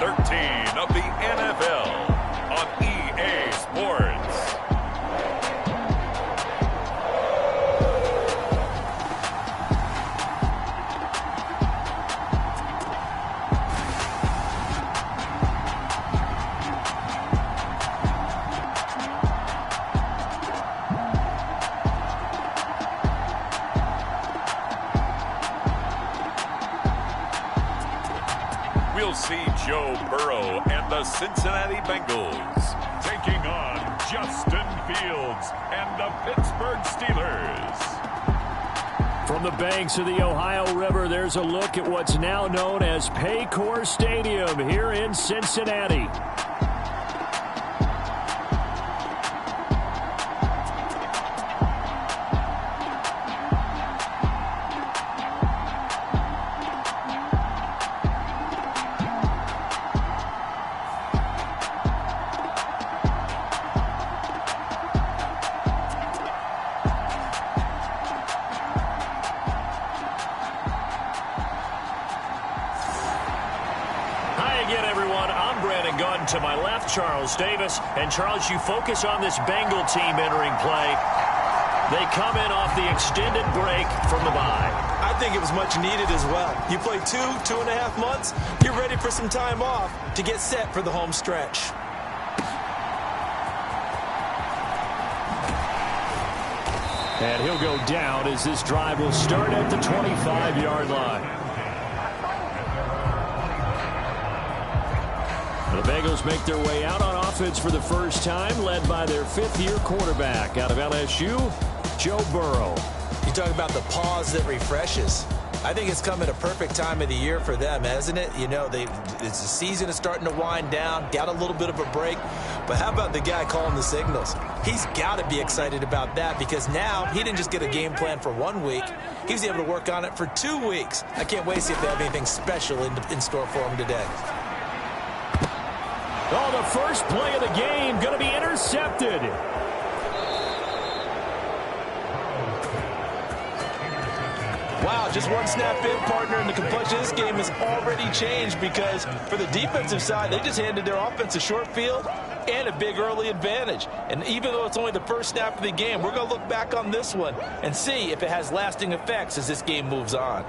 13 of the NFL on EA Sports. We'll see Joe Burrow and the Cincinnati Bengals taking on Justin Fields and the Pittsburgh Steelers. From the banks of the Ohio River, there's a look at what's now known as Paycor Stadium here in Cincinnati. To my left, Charles Davis. And Charles, you focus on this Bengal team entering play. They come in off the extended break from the bye. I think it was much needed as well. You play 2.5 months, you're ready for some time off to get set for the home stretch. And he'll go down as this drive will start at the 25-yard line. The Bengals make their way out on offense for the first time, led by their fifth-year quarterback out of LSU, Joe Burrow. You talk about the pause that refreshes. I think it's come at a perfect time of the year for them, hasn't it? You know, it's the season is starting to wind down, got a little bit of a break. But how about the guy calling the signals? He's got to be excited about that because now he didn't just get a game plan for 1 week. He was able to work on it for 2 weeks. I can't wait to see if they have anything special in store for him today. Oh, the first play of the game going to be intercepted. Wow, just one snap in, partner, and the complexion of this game has already changed because for the defensive side, they just handed their offense a short field and a big early advantage. And even though it's only the first snap of the game, we're going to look back on this one and see if it has lasting effects as this game moves on.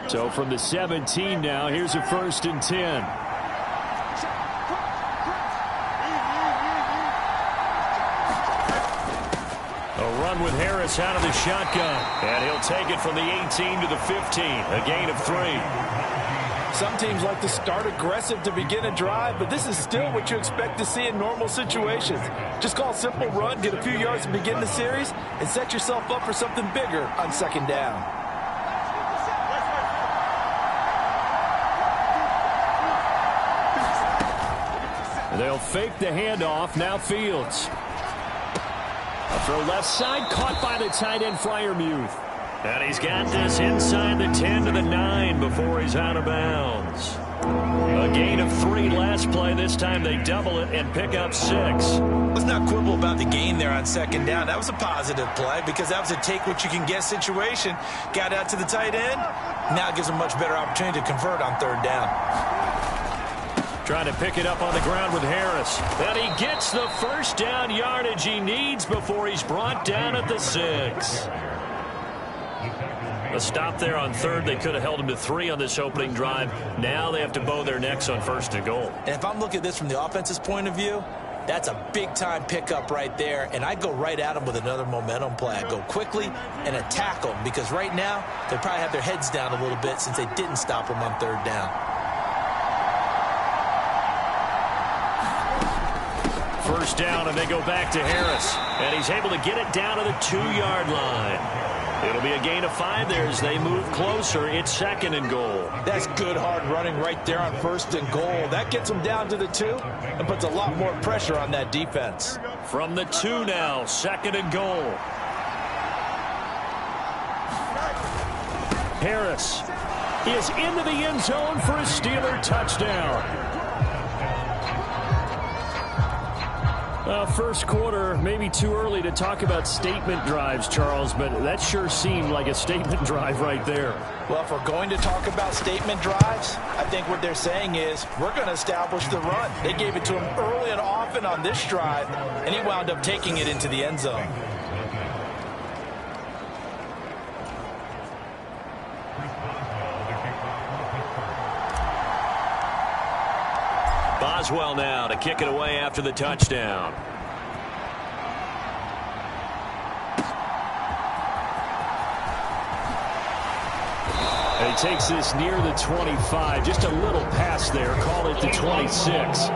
So from the 17 now, here's a 1st and 10. A run with Harris out of the shotgun. And he'll take it from the 18 to the 15. A gain of 3. Some teams like to start aggressive to begin a drive, but this is still what you expect to see in normal situations. Just call a simple run, get a few yards to begin the series, and set yourself up for something bigger on 2nd down. They'll fake the handoff. Now Fields. A throw left side, caught by the tight end Freiermuth. And he's got this inside the 10 to the 9 before he's out of bounds. A gain of 3 last play. This time they double it and pick up 6. Let's not quibble about the gain there on 2nd down. That was a positive play because that was a take-what-you-can-get situation. Got out to the tight end. Now it gives them a much better opportunity to convert on 3rd down. Trying to pick it up on the ground with Harris. And he gets the first down yardage he needs before he's brought down at the 6. A stop there on 3rd. They could have held him to 3 on this opening drive. Now they have to bow their necks on 1st and goal. And if I'm looking at this from the offense's point of view, that's a big-time pickup right there. And I go right at them with another momentum play. I go quickly and attack them because right now they probably have their heads down a little bit since they didn't stop them on 3rd down. First down, and they go back to Harris. And he's able to get it down to the 2-yard line. It'll be a gain of 5 there as they move closer. It's 2nd and goal. That's good hard running right there on 1st and goal. That gets them down to the 2 and puts a lot more pressure on that defense. From the 2 now, 2nd and goal. Harris is into the end zone for a Steeler touchdown. First quarter, maybe too early to talk about statement drives, Charles, but that sure seemed like a statement drive right there. Well, if we're going to talk about statement drives, I think what they're saying is we're going to establish the run. They gave it to him early and often on this drive, and he wound up taking it into the end zone. Boswell now to kick it away after the touchdown. And he takes this near the 25. Just a little pass there. Call it the 26.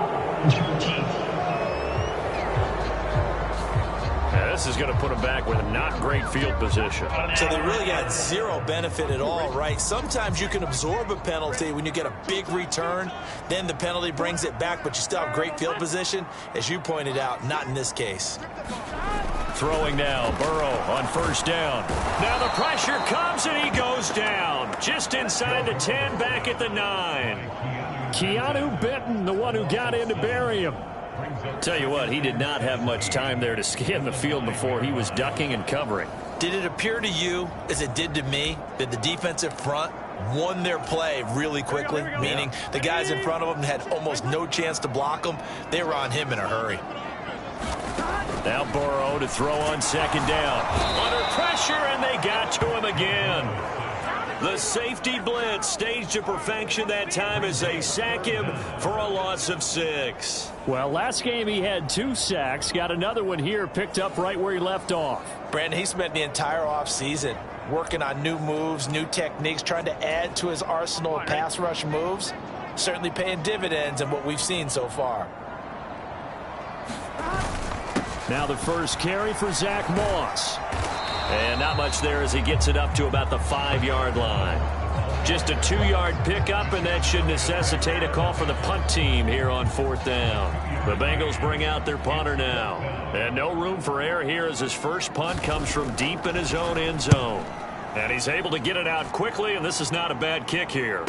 This is going to put him back with not great field position. So they really had zero benefit at all, right? Sometimes you can absorb a penalty when you get a big return. Then the penalty brings it back, but you still have great field position. As you pointed out, not in this case. Throwing now, Burrow on first down. Now the pressure comes and he goes down. Just inside the 10, back at the 9. Keanu Benton, the one who got in to bury him. Tell you what, he did not have much time there to scan the field before he was ducking and covering. Did it appear to you, as it did to me, that the defensive front won their play really quickly? Meaning the guys in front of them had almost no chance to block him. They were on him in a hurry. Now Burrow to throw on second down. Under pressure, and they got to him again. The safety blitz staged to perfection that time as they sack him for a loss of 6. Well, last game he had 2 sacks. Got another one here, picked up right where he left off. Brandon, he spent the entire offseason working on new moves, new techniques, trying to add to his arsenal of pass rush moves. Certainly paying dividends in what we've seen so far. Now the first carry for Zach Moss. And not much there as he gets it up to about the 5-yard line. Just a 2-yard pickup, and that should necessitate a call for the punt team here on 4th down. The Bengals bring out their punter now. And no room for error here as his first punt comes from deep in his own end zone. And he's able to get it out quickly, and this is not a bad kick here.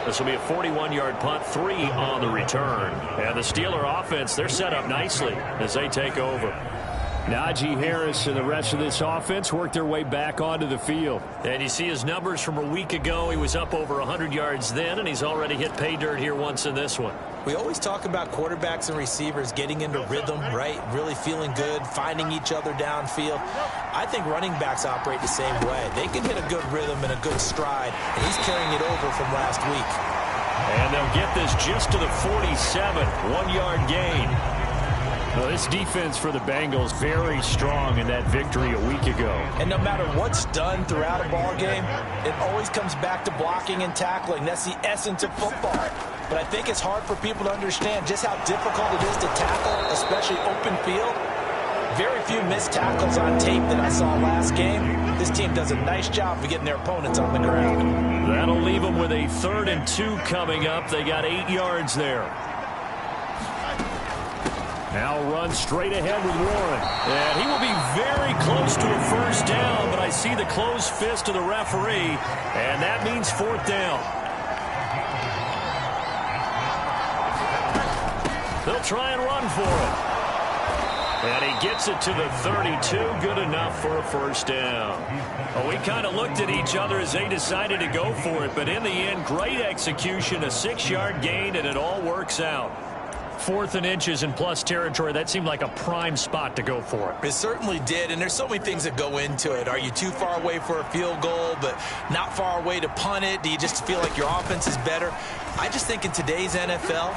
This will be a 41-yard punt, 3 on the return. And the Steeler offense, they're set up nicely as they take over. Najee Harris and the rest of this offense work their way back onto the field. And you see his numbers from a week ago. He was up over 100 yards then, and he's already hit pay dirt here once in this one. We always talk about quarterbacks and receivers getting into rhythm, right? Really feeling good, finding each other downfield. I think running backs operate the same way. They can hit a good rhythm and a good stride, and he's carrying it over from last week. And they'll get this just to the 47, 1-yard gain. Well, this defense for the Bengals very strong in that victory a week ago. And no matter what's done throughout a ball game, it always comes back to blocking and tackling. That's the essence of football. But I think it's hard for people to understand just how difficult it is to tackle, especially open field. Very few missed tackles on tape that I saw last game. This team does a nice job of getting their opponents on the ground. That'll leave them with a 3rd and 2 coming up. They got 8 yards there. Now run straight ahead with Warren. And he will be very close to a first down, but I see the closed fist of the referee, and that means 4th down. They'll try and run for it. And he gets it to the 32, good enough for a first down. Well, we kind of looked at each other as they decided to go for it, but in the end, great execution, a 6-yard gain, and it all works out. 4th and inches in plus territory, that seemed like a prime spot to go for it. It certainly did, and there's so many things that go into it. Are you too far away for a field goal, but not far away to punt it? Do you just feel like your offense is better? I just think in today's NFL,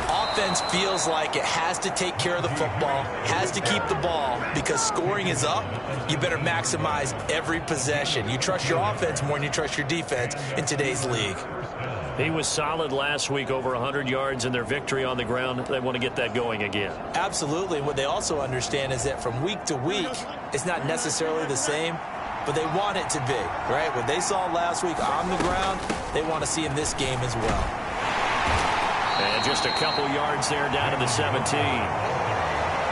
offense feels like it has to take care of the football, has to keep the ball, because scoring is up. You better maximize every possession. You trust your offense more than you trust your defense in today's league. He was solid last week, over 100 yards in their victory on the ground. They want to get that going again. Absolutely. What they also understand is that from week to week, it's not necessarily the same, but they want it to be, right? What they saw last week on the ground, they want to see in this game as well. And just a couple yards there down to the 17.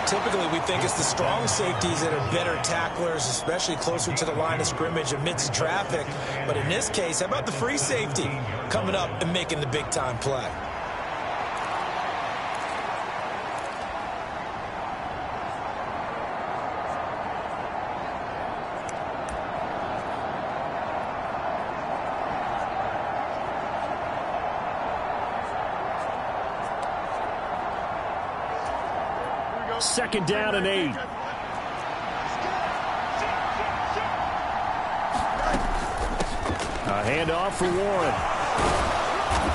Typically, we think it's the strong safeties that are better tacklers, especially closer to the line of scrimmage amidst traffic. But in this case, how about the free safety coming up and making the big-time play? 2nd down and 8. A handoff for Warren.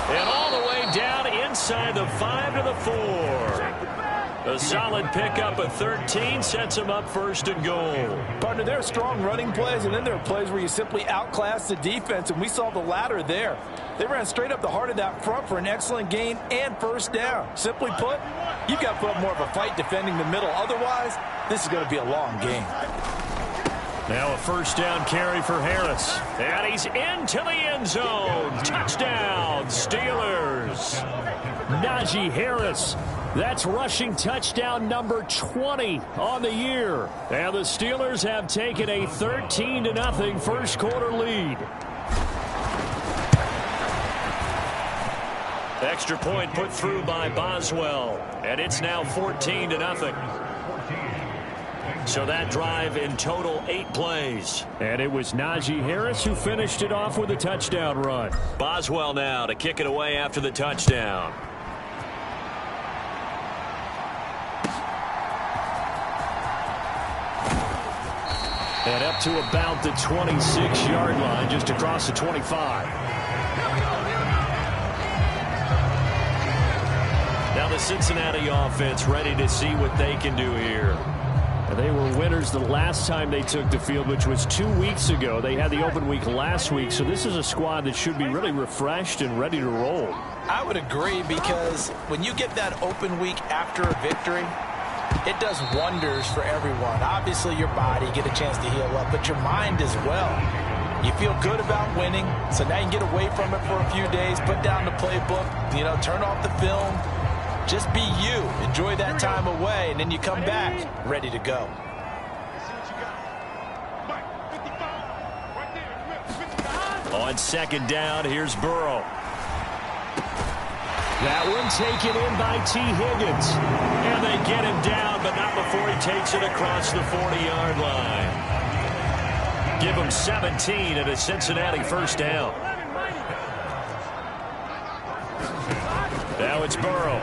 And all the way down inside the 5 to the 4. A solid pickup at 13 sets him up 1st and goal. Partner, there are strong running plays, and then there are plays where you simply outclass the defense, and we saw the latter there. They ran straight up the heart of that front for an excellent gain and 1st down. Simply put, you've got to put up more of a fight defending the middle. Otherwise, this is going to be a long game. Now a 1st down carry for Harris. And he's into the end zone. Touchdown, Steelers. Najee Harris. That's rushing touchdown number 20 on the year. And the Steelers have taken a 13-0 first quarter lead. Extra point put through by Boswell. And it's now 14-0. So that drive in total 8 plays. And it was Najee Harris who finished it off with a touchdown run. Boswell now to kick it away after the touchdown. And up to about the 26-yard line, just across the 25. Now the Cincinnati offense ready to see what they can do here. They were winners the last time they took the field, which was 2 weeks ago. They had the open week last week, so this is a squad that should be really refreshed and ready to roll. I would agree, because when you get that open week after a victory, it does wonders for everyone. Obviously, your body, get a chance to heal up, but your mind as well. You feel good about winning, so now you can get away from it for a few days, put down the playbook, turn off the film. Just be you. Enjoy that time away, and then you come back ready to go. On 2nd down, here's Burrow. That one taken in by T. Higgins. And they get him down, but not before he takes it across the 40-yard line. Give him 17 at a Cincinnati 1st down. Now it's Burrow.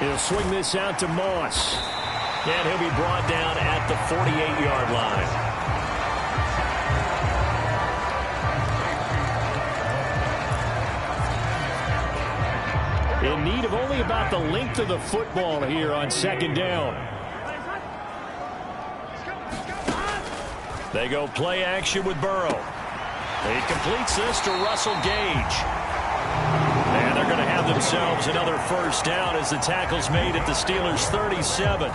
He'll swing this out to Moss. And he'll be brought down at the 48-yard line. In need of only about the length of the football here on 2nd down. They go play action with Burrow. He completes this to Russell Gage. And they're going to have themselves another 1st down as the tackle's made at the Steelers' 37.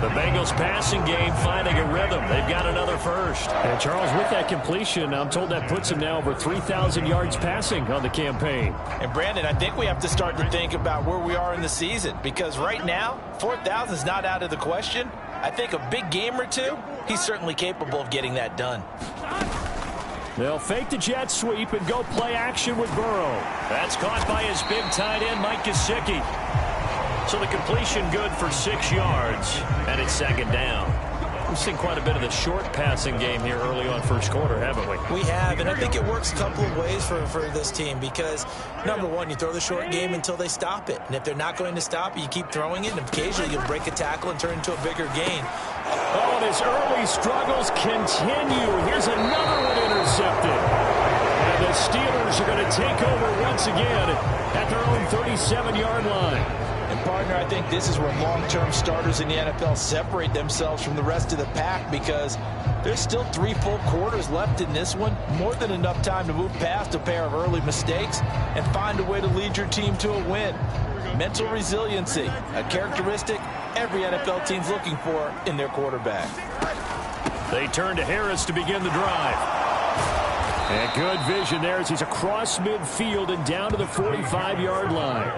The Bengals passing game finding a rhythm. They've got another 1st. And Charles, with that completion, I'm told that puts him now over 3,000 yards passing on the campaign. And Brandon, I think we have to start to think about where we are in the season, because right now, 4,000 is not out of the question. I think a big game or two, he's certainly capable of getting that done. They'll fake the jet sweep and go play action with Burrow. That's caught by his big tight end, Mike Gesicki. So the completion good for 6 yards, and it's 2nd down. We've seen quite a bit of the short passing game here early on first quarter, haven't we? We have, and I think it works a couple of ways for this team, because, number one, you throw the short game until they stop it. And if they're not going to stop it, you keep throwing it, and occasionally you'll break a tackle and turn into a bigger gain. Oh, and his early struggles continue. Here's another one intercepted. And the Steelers are going to take over once again at their own 37-yard line. And, partner, I think this is where long-term starters in the NFL separate themselves from the rest of the pack, because there's still 3 full quarters left in this one. More than enough time to move past a pair of early mistakes and find a way to lead your team to a win. Mental resiliency, a characteristic every NFL team's looking for in their quarterback. They turn to Harris to begin the drive. And good vision there as he's across midfield and down to the 45-yard line.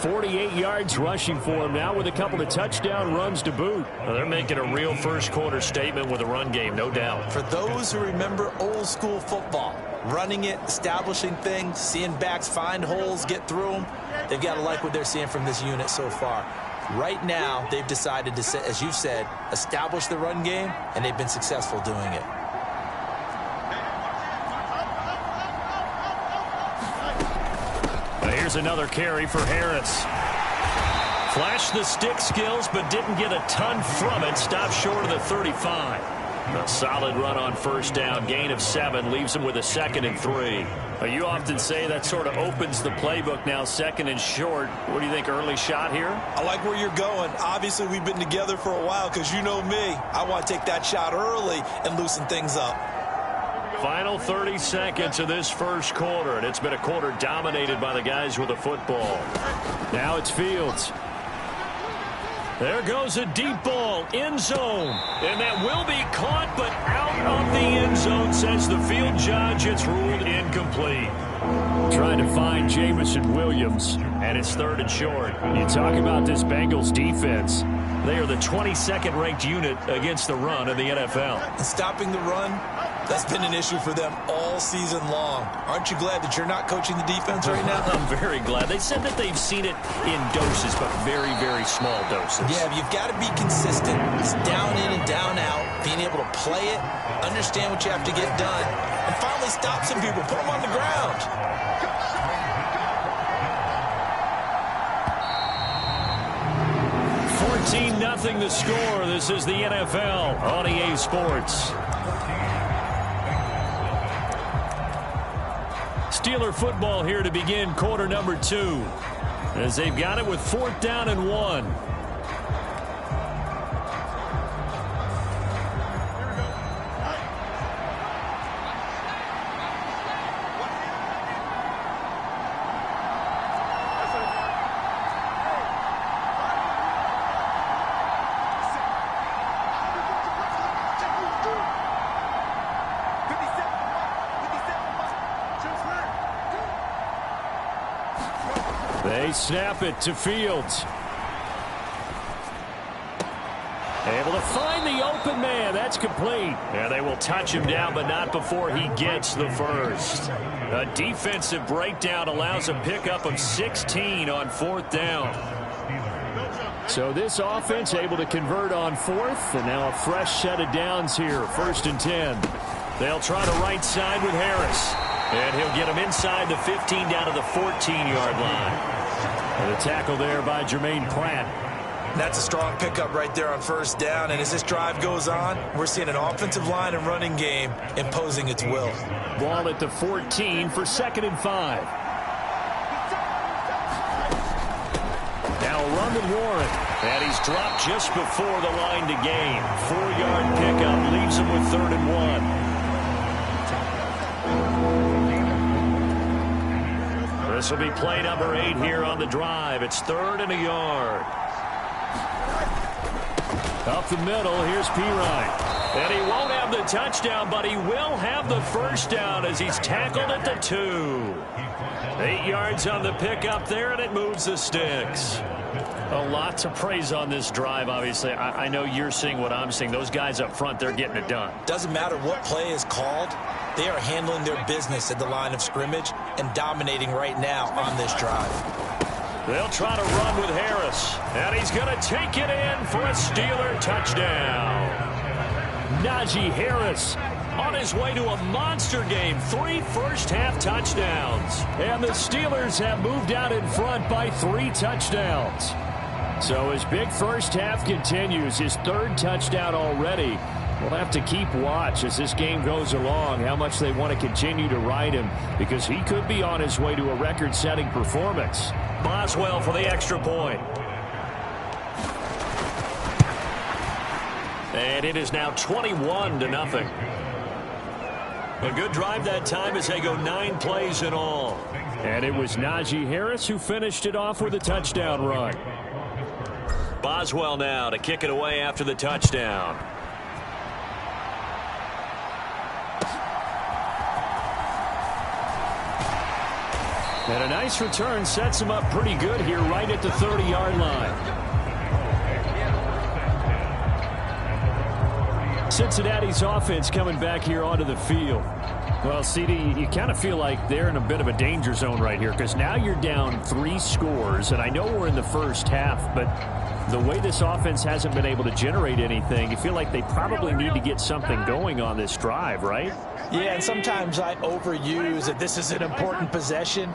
48 yards rushing for him now with a couple of touchdown runs to boot. Well, they're making a real first quarter statement with a run game, no doubt. For those who remember old school football, running it, establishing things, seeing backs find holes, get through them, they've got to like what they're seeing from this unit so far. Right now, they've decided to, as you said, establish the run game, and they've been successful doing it. Here's another carry for Harris. Flashed the stick skills, but didn't get a ton from it. Stopped short of the 35. A solid run on first down. Gain of 7 leaves him with a 2nd and 3. You often say that sort of opens the playbook now, 2nd and short. What do you think, early shot here? I like where you're going. Obviously, we've been together for a while because you know me. I want to take that shot early and loosen things up. Final 30 seconds of this first quarter, and it's been a quarter dominated by the guys with the football. Now it's Fields. There goes a deep ball, end zone. And that will be caught, but out of the end zone, says the field judge. It's ruled incomplete. Trying to find Jamison Williams, and it's 3rd and short. You talk about this Bengals defense. They are the 22nd ranked unit against the run in the NFL. And stopping the run, that's been an issue for them all season long. Aren't you glad that you're not coaching the defense right now? I'm very glad. They said that they've seen it in doses, but very, very small doses. Yeah, but you've got to be consistent. It's down in and down out, being able to play it, understand what you have to get done, and finally stop some people, put them on the ground. Nothing the score. This is the NFL on EA Sports. Steeler football here to begin quarter number 2, as they've got it with 4th down and 1. They snap it to Fields. Able to find the open man. That's complete. And they will touch him down, but not before he gets the first. A defensive breakdown allows a pickup of 16 on 4th down. So this offense able to convert on 4th, and now a fresh set of downs here. 1st and 10. They'll try to right side with Harris. And he'll get him inside the 15 down to the 14-yard line. And the tackle there by Jermaine Pratt. That's a strong pickup right there on 1st down. And as this drive goes on, we're seeing an offensive line and running game imposing its will. Ball at the 14 for 2nd and 5. Now a run with Warren. And he's dropped just before the line to gain. 4-yard pickup leaves him with 3rd and 1. This will be play number 8 here on the drive. It's 3rd and a yard. Up the middle, here's Pirine. And he won't have the touchdown, but he will have the first down as he's tackled at the 2. 8 yards on the pickup there, and it moves the sticks. A lot to praise on this drive, obviously. I know you're seeing what I'm seeing. Those guys up front, they're getting it done. Doesn't matter what play is called. They are handling their business at the line of scrimmage and dominating right now on this drive. They'll try to run with Harris. And he's going to take it in for a Steeler touchdown. Najee Harris on his way to a monster game. 3 first-half touchdowns. And the Steelers have moved out in front by 3 touchdowns. So his big first half continues. His 3rd touchdown already. We'll have to keep watch as this game goes along, how much they want to continue to ride him, because he could be on his way to a record-setting performance. Boswell for the extra point. And it is now 21-0. A good drive that time as they go 9 plays in all. And it was Najee Harris who finished it off with a touchdown run. Boswell now to kick it away after the touchdown. And a nice return sets him up pretty good here right at the 30-yard line. Cincinnati's offense coming back here onto the field. Well, CD, you kind of feel like they're in a bit of a danger zone right here because now you're down 3 scores, and I know we're in the first half, but the way this offense hasn't been able to generate anything, you feel like they probably need to get something going on this drive, right? Yeah, and sometimes I overuse that this is an important possession.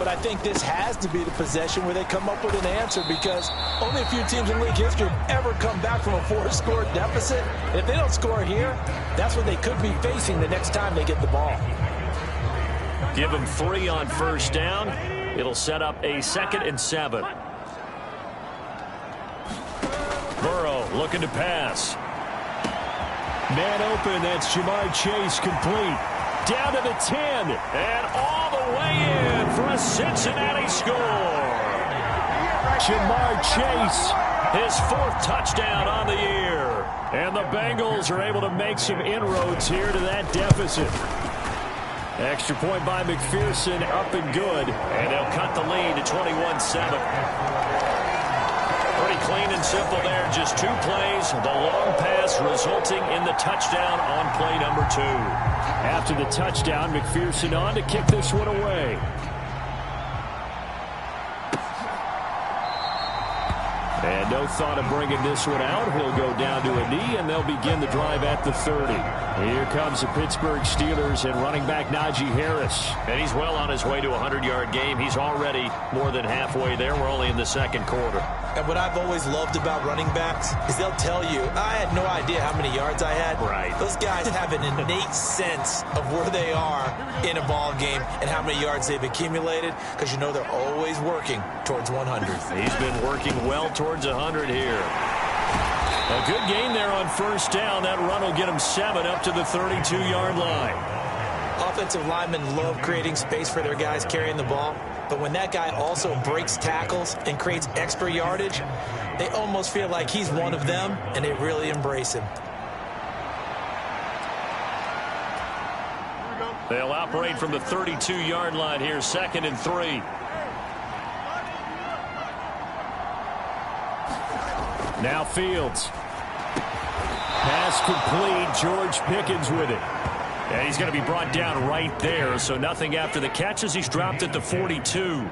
But I think this has to be the possession where they come up with an answer, because only a few teams in league history have ever come back from a 4-score deficit. And if they don't score here, that's what they could be facing the next time they get the ball. Give them 3 on first down. It'll set up a 2nd and 7. Burrow looking to pass. Man open, that's Jamar Chase, complete. Down to the 10, and all the way in for a Cincinnati score. Jamar Chase, his 4th touchdown on the year. And the Bengals are able to make some inroads here to that deficit. Extra point by McPherson, up and good. And they'll cut the lead to 21-7. Pretty clean and simple there. Just 2 plays. The long pass resulting in the touchdown on play number 2. After the touchdown, McPherson on to kick this one away. And no thought of bringing this one out. He'll go down to a knee, and they'll begin the drive at the 30. Here comes the Pittsburgh Steelers and running back Najee Harris. And he's well on his way to a 100-yard game. He's already more than halfway there. We're only in the 2nd quarter. And what I've always loved about running backs is they'll tell you, I had no idea how many yards I had. Right. Those guys have an innate sense of where they are in a ball game and how many yards they've accumulated, because you know they're always working towards 100. He's been working well towards 100 here. A good gain there on first down. That run will get him 7 up to the 32-yard line. Offensive linemen love creating space for their guys carrying the ball, but when that guy also breaks tackles and creates extra yardage, they almost feel like he's one of them, and they really embrace him. They'll operate from the 32-yard line here, 2nd and 3. Now Fields. Pass complete. George Pickens with it. And he's going to be brought down right there, so nothing after the catches. He's dropped at the 42.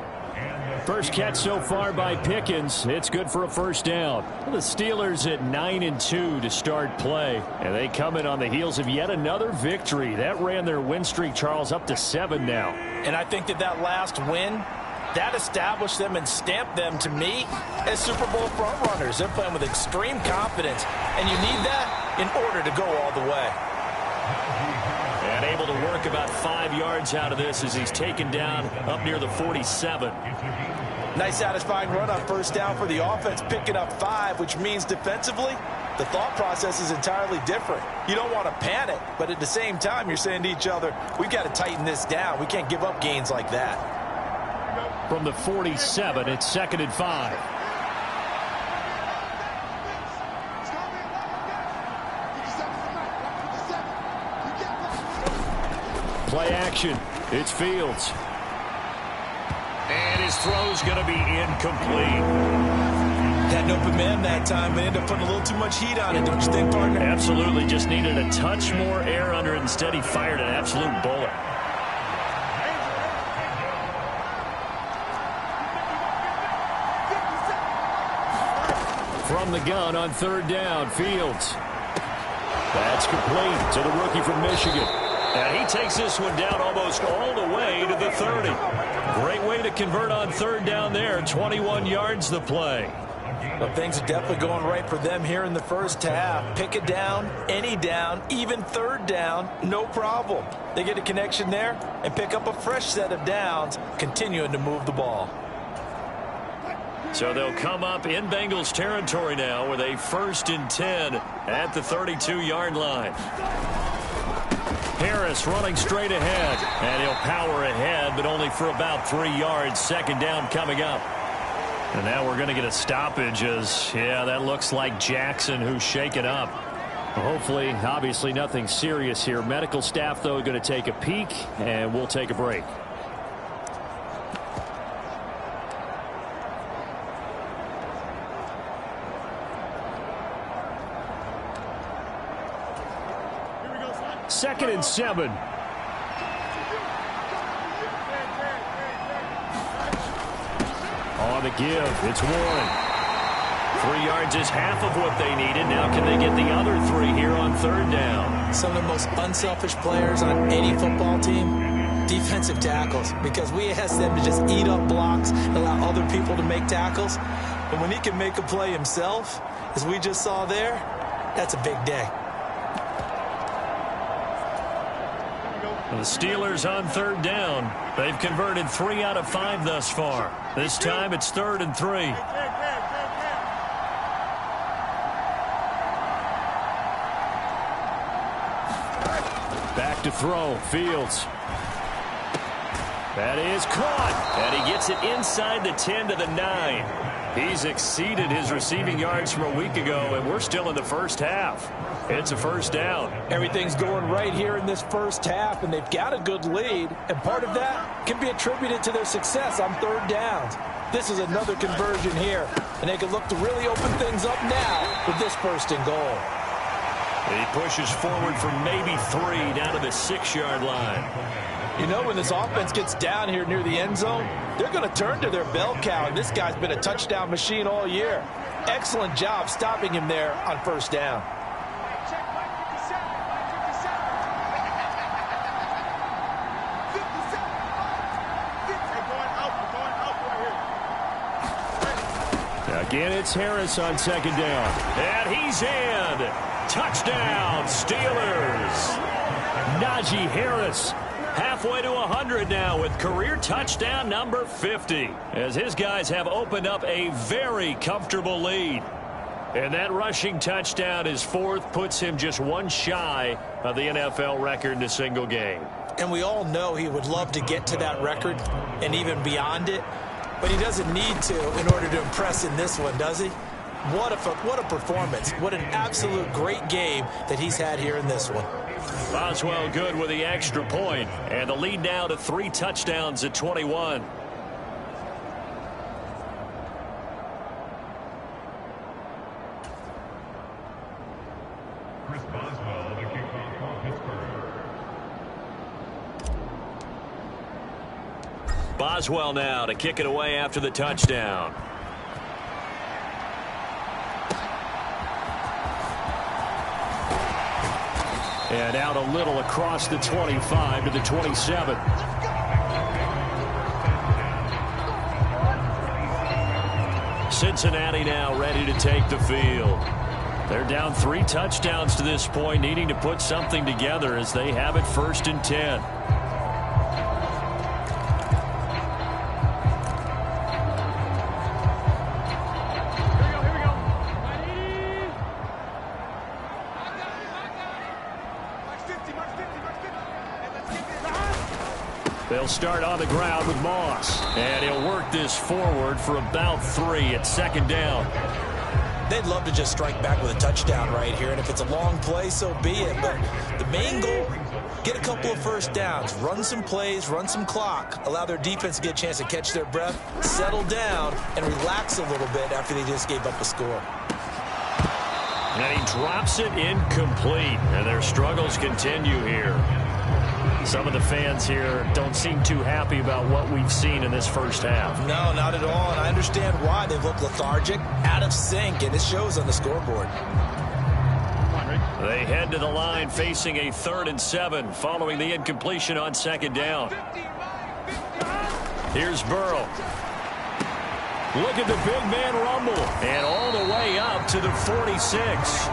First catch so far by Pickens. It's good for a first down. The Steelers at 9-2 to start play. And they come in on the heels of yet another victory. That ran their win streak, Charles, up to 7 now. And I think that last win, that established them and stamped them, to me, as Super Bowl frontrunners. They're playing with extreme confidence, and you need that in order to go all the way. And able to work about 5 yards out of this as he's taken down up near the 47. Nice satisfying run on first down for the offense, picking up 5, which means defensively, the thought process is entirely different. You don't want to panic, but at the same time, you're saying to each other, we've got to tighten this down. We can't give up gains like that. From the 47, it's 2nd and 5. Play action. It's Fields. And his throw's going to be incomplete. Had an open man that time, but ended up putting a little too much heat on it, don't you think, partner? Absolutely. Just needed a touch more air under it. Instead, he fired an absolute bullet. From the gun on 3rd down, Fields. That's complete to the rookie from Michigan. And he takes this one down almost all the way to the 30. Great way to convert on 3rd down there. 21 yards the play. Well, things are definitely going right for them here in the first half. Pick it down, any down, even 3rd down, no problem. They get a connection there and pick up a fresh set of downs, continuing to move the ball. So they'll come up in Bengals territory now with a 1st and 10 at the 32-yard line. Harris running straight ahead, and he'll power ahead, but only for about 3 yards. 2nd down coming up. And now we're going to get a stoppage as, yeah, that looks like Jackson who's shaken up. Hopefully, obviously nothing serious here. Medical staff, though, going to take a peek, and we'll take a break. Second and 7. On the give, it's Warren. 3 yards is half of what they needed. Now can they get the other 3 here on 3rd down? Some of the most unselfish players on any football team, defensive tackles, because we ask them to just eat up blocks, allow other people to make tackles. And when he can make a play himself, as we just saw there, that's a big day. The Steelers on third down. They've converted 3 out of 5 thus far. This time it's 3rd and 3. Back to throw. Fields. That is caught. And he gets it inside the 10 to the 9. He's exceeded his receiving yards from a week ago, and we're still in the first half. It's a first down. Everything's going right here in this first half, and they've got a good lead. And part of that can be attributed to their success on third downs. This is another conversion here, and they can look to really open things up now with this 1st and goal. He pushes forward for maybe 3 down to the 6-yard line. You know, when this offense gets down here near the end zone, they're going to turn to their bell cow, and this guy's been a touchdown machine all year. Excellent job stopping him there on 1st down. Again, it's Harris on 2nd down. And he's in. Touchdown, Steelers. Najee Harris halfway to 100 now with career touchdown number 50, as his guys have opened up a very comfortable lead. And that rushing touchdown, his 4th, puts him just 1 shy of the NFL record in a single game. And we all know he would love to get to that record and even beyond it, but he doesn't need to in order to impress in this one, does he? What a performance. What an absolute great game that he's had here in this one. Boswell good with the extra point, and the lead now to 3 touchdowns at 21. Chris Boswell, the kickoff for Pittsburgh. Boswell now to kick it away after the touchdown. And out a little across the 25 to the 27. Cincinnati now ready to take the field. They're down 3 touchdowns to this point, needing to put something together as they have it 1st and 10. They'll start on the ground with Moss. And he'll work this forward for about 3 at 2nd down. They'd love to just strike back with a touchdown right here, and if it's a long play, so be it. But the main goal, get a couple of 1st downs, run some plays, run some clock, allow their defense to get a chance to catch their breath, settle down, and relax a little bit after they just gave up a score. And he drops it incomplete, and their struggles continue here. Some of the fans here don't seem too happy about what we've seen in this first half. No, not at all, and I understand why. They look lethargic, out of sync, and it shows on the scoreboard. They head to the line facing a 3rd and 7 following the incompletion on 2nd down. Here's Burrow. Look at the big man rumble, and all the way up to the 46.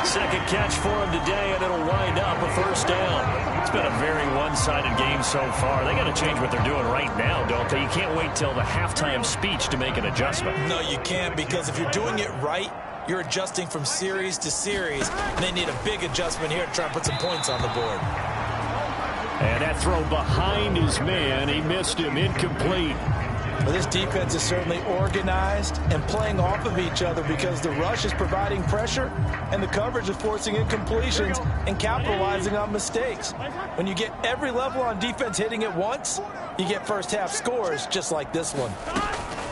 Second catch for him today, and it'll wind up a 1st down. It's been a very one-sided game so far. They got to change what they're doing right now, don't they? You can't wait till the halftime speech to make an adjustment. No, you can't, because if you're doing it right, you're adjusting from series to series, and they need a big adjustment here to try and put some points on the board. And that throw behind his man, he missed him, incomplete. Well, this defense is certainly organized and playing off of each other, because the rush is providing pressure and the coverage is forcing incompletions and capitalizing on mistakes. When you get every level on defense hitting at once, you get first half scores just like this one.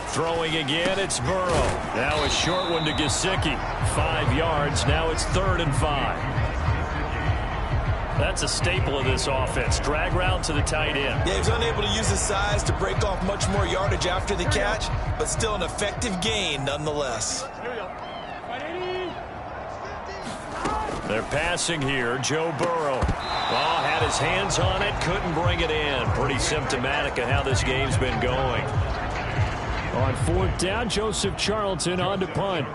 Throwing again, it's Burrow. Now a short one to Gesicki. 5 yards, now it's 3rd and 5. That's a staple of this offense. Drag route to the tight end. Yeah, he's unable to use his size to break off much more yardage after the catch, but still an effective gain nonetheless. They're passing here. Joe Burrow. Oh, had his hands on it. Couldn't bring it in. Pretty symptomatic of how this game's been going. On 4th down, Joseph Charlton on to punt.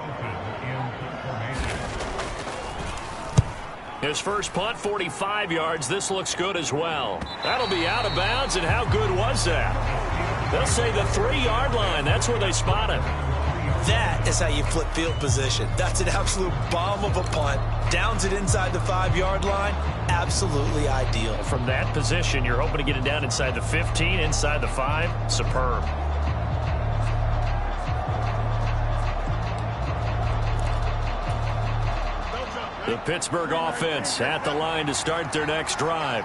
His first punt, 45 yards. This looks good as well. That'll be out of bounds, and how good was that? They'll say the 3-yard line. That's where they spot him. That is how you flip field position. That's an absolute bomb of a punt. Downs it inside the 5-yard line. Absolutely ideal. From that position, you're hoping to get it down inside the 15, inside the 5. Superb. The Pittsburgh offense at the line to start their next drive.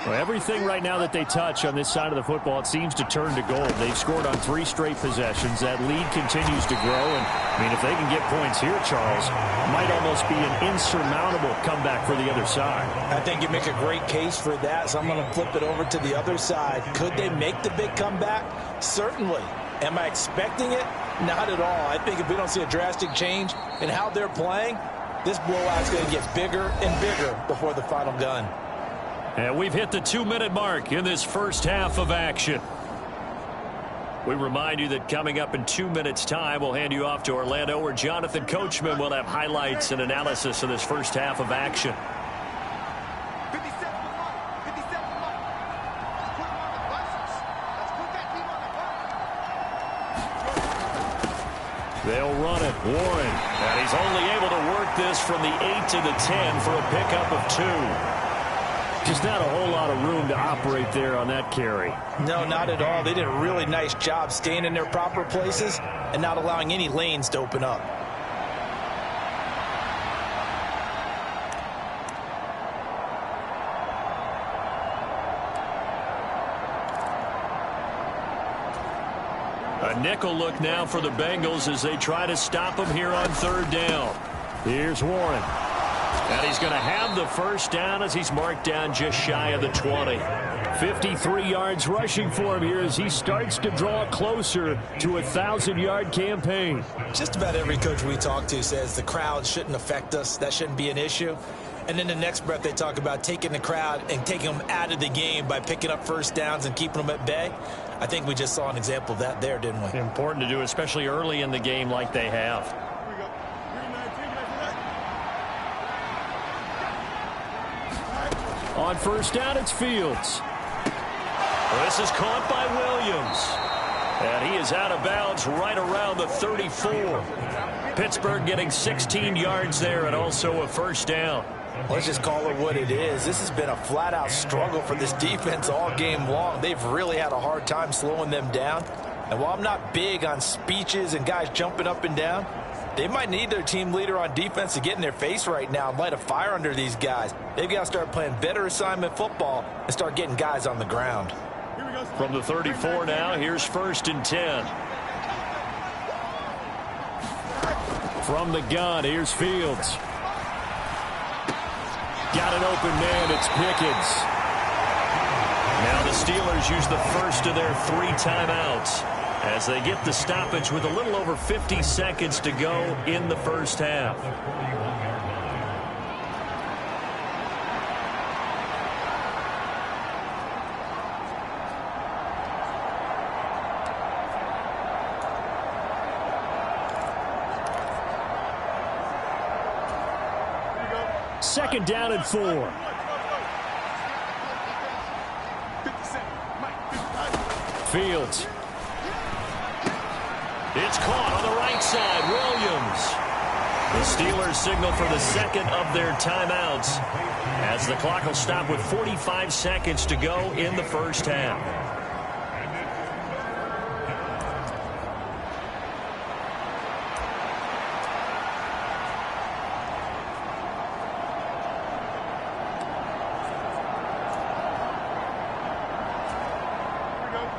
Well, everything right now that they touch on this side of the football, it seems to turn to gold. They've scored on 3 straight possessions. That lead continues to grow. And, I mean, if they can get points here, Charles, it might almost be an insurmountable comeback for the other side. I think you make a great case for that, so I'm going to flip it over to the other side. Could they make the big comeback? Certainly. Am I expecting it? Not at all. I think if we don't see a drastic change in how they're playing, this blowout's going to get bigger and bigger before the final gun. And we've hit the 2-minute mark in this first half of action. We remind you that coming up in 2 minutes' time, we'll hand you off to Orlando, where Jonathan Coachman will have highlights and analysis of this first half of action. They'll run it. Warren. And he's only able to work this from the 8 to the 10 for a pickup of 2. Just not a whole lot of room to operate there on that carry. No, not at all. They did a really nice job staying in their proper places and not allowing any lanes to open up. A nickel look now for the Bengals as they try to stop him here on 3rd down. Here's Warren. And he's going to have the first down as he's marked down just shy of the 20. 53 yards rushing for him here as he starts to draw closer to a 1,000-yard campaign. Just about every coach we talk to says the crowd shouldn't affect us. That shouldn't be an issue. And then the next breath they talk about taking the crowd and taking them out of the game by picking up first downs and keeping them at bay. I think we just saw an example of that there, didn't we? Important to do, especially early in the game like they have. On 1st down, it's Fields. This is caught by Williams. And he is out of bounds right around the 34. Pittsburgh getting 16 yards there and also a first down. Let's just call it what it is. This has been a flat-out struggle for this defense all game long. They've really had a hard time slowing them down. And while I'm not big on speeches and guys jumping up and down, they might need their team leader on defense to get in their face right now and light a fire under these guys. They've got to start playing better assignment football and start getting guys on the ground. From the 34 now, here's 1st and 10. From the gun, here's Fields. Got an open man, it's Pickens. Now the Steelers use the first of their 3 timeouts as they get the stoppage with a little over 50 seconds to go in the first half. Second down and 4. Fields. It's caught on the right side. Williams. The Steelers signal for the second of their timeouts as the clock will stop with 45 seconds to go in the first half.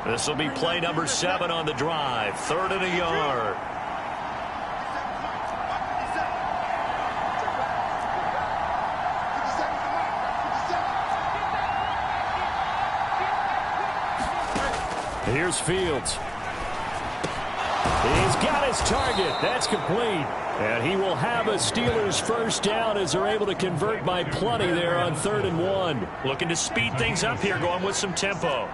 This will be play number 7 on the drive. 3rd and a yard. Here's Fields. He's got his target. That's complete. And he will have a Steelers first down as they're able to convert by plenty there on 3rd and 1. Looking to speed things up here, going with some tempo.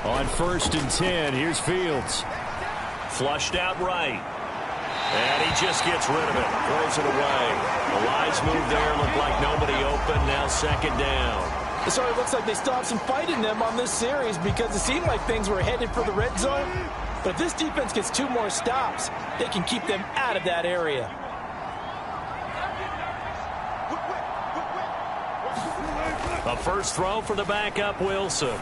On 1st and 10, here's Fields. Flushed out right. And he just gets rid of it. Throws it away. The wise move there. Looked like nobody open. Now 2nd down. So it looks like they still have some fight in them on this series because it seemed like things were headed for the red zone. But if this defense gets 2 more stops, they can keep them out of that area. A first throw for the backup, Wilson.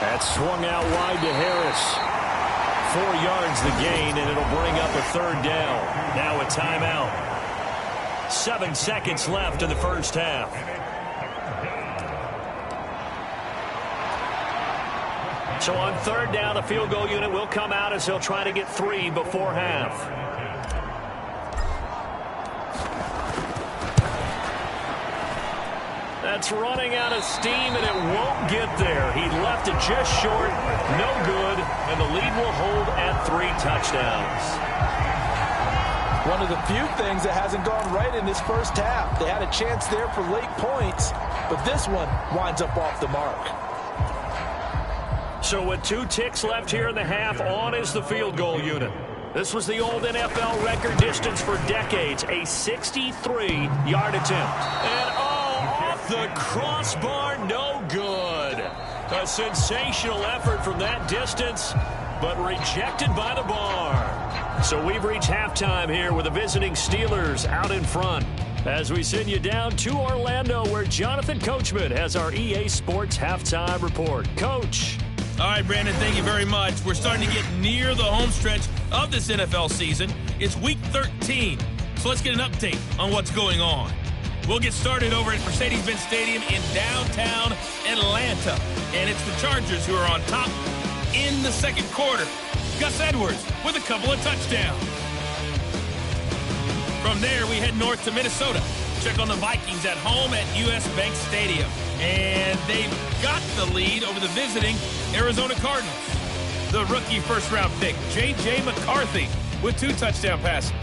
That's swung out wide to Harris. 4 yards the gain, and it'll bring up a 3rd down. Now a timeout. 7 seconds left in the first half. So on 3rd down, the field goal unit will come out as they'll try to get 3 before half. That's running out of steam, and it won't get there. He left it just short, no good, and the lead will hold at 3 touchdowns. One of the few things that hasn't gone right in this first half. They had a chance there for late points, but this one winds up off the mark. So with 2 ticks left here in the half, on is the field goal unit. This was the old NFL record distance for decades, a 63-yard attempt. And off the crossbar, no good. A sensational effort from that distance, but rejected by the bar. So we've reached halftime here with the visiting Steelers out in front. As we send you down to Orlando, where Jonathan Coachman has our EA Sports halftime report. Coach. All right, Brandon, thank you very much. We're starting to get near the home stretch of this NFL season. It's Week 13, so let's get an update on what's going on. We'll get started over at Mercedes-Benz Stadium in downtown Atlanta, and it's the Chargers who are on top in the second quarter. Gus Edwards with a couple of touchdowns. From there, we head north to Minnesota. Check on the Vikings at home at US Bank Stadium. And they've got the lead over the visiting Arizona Cardinals. The rookie first-round pick, J.J. McCarthy, with 2 touchdown passes.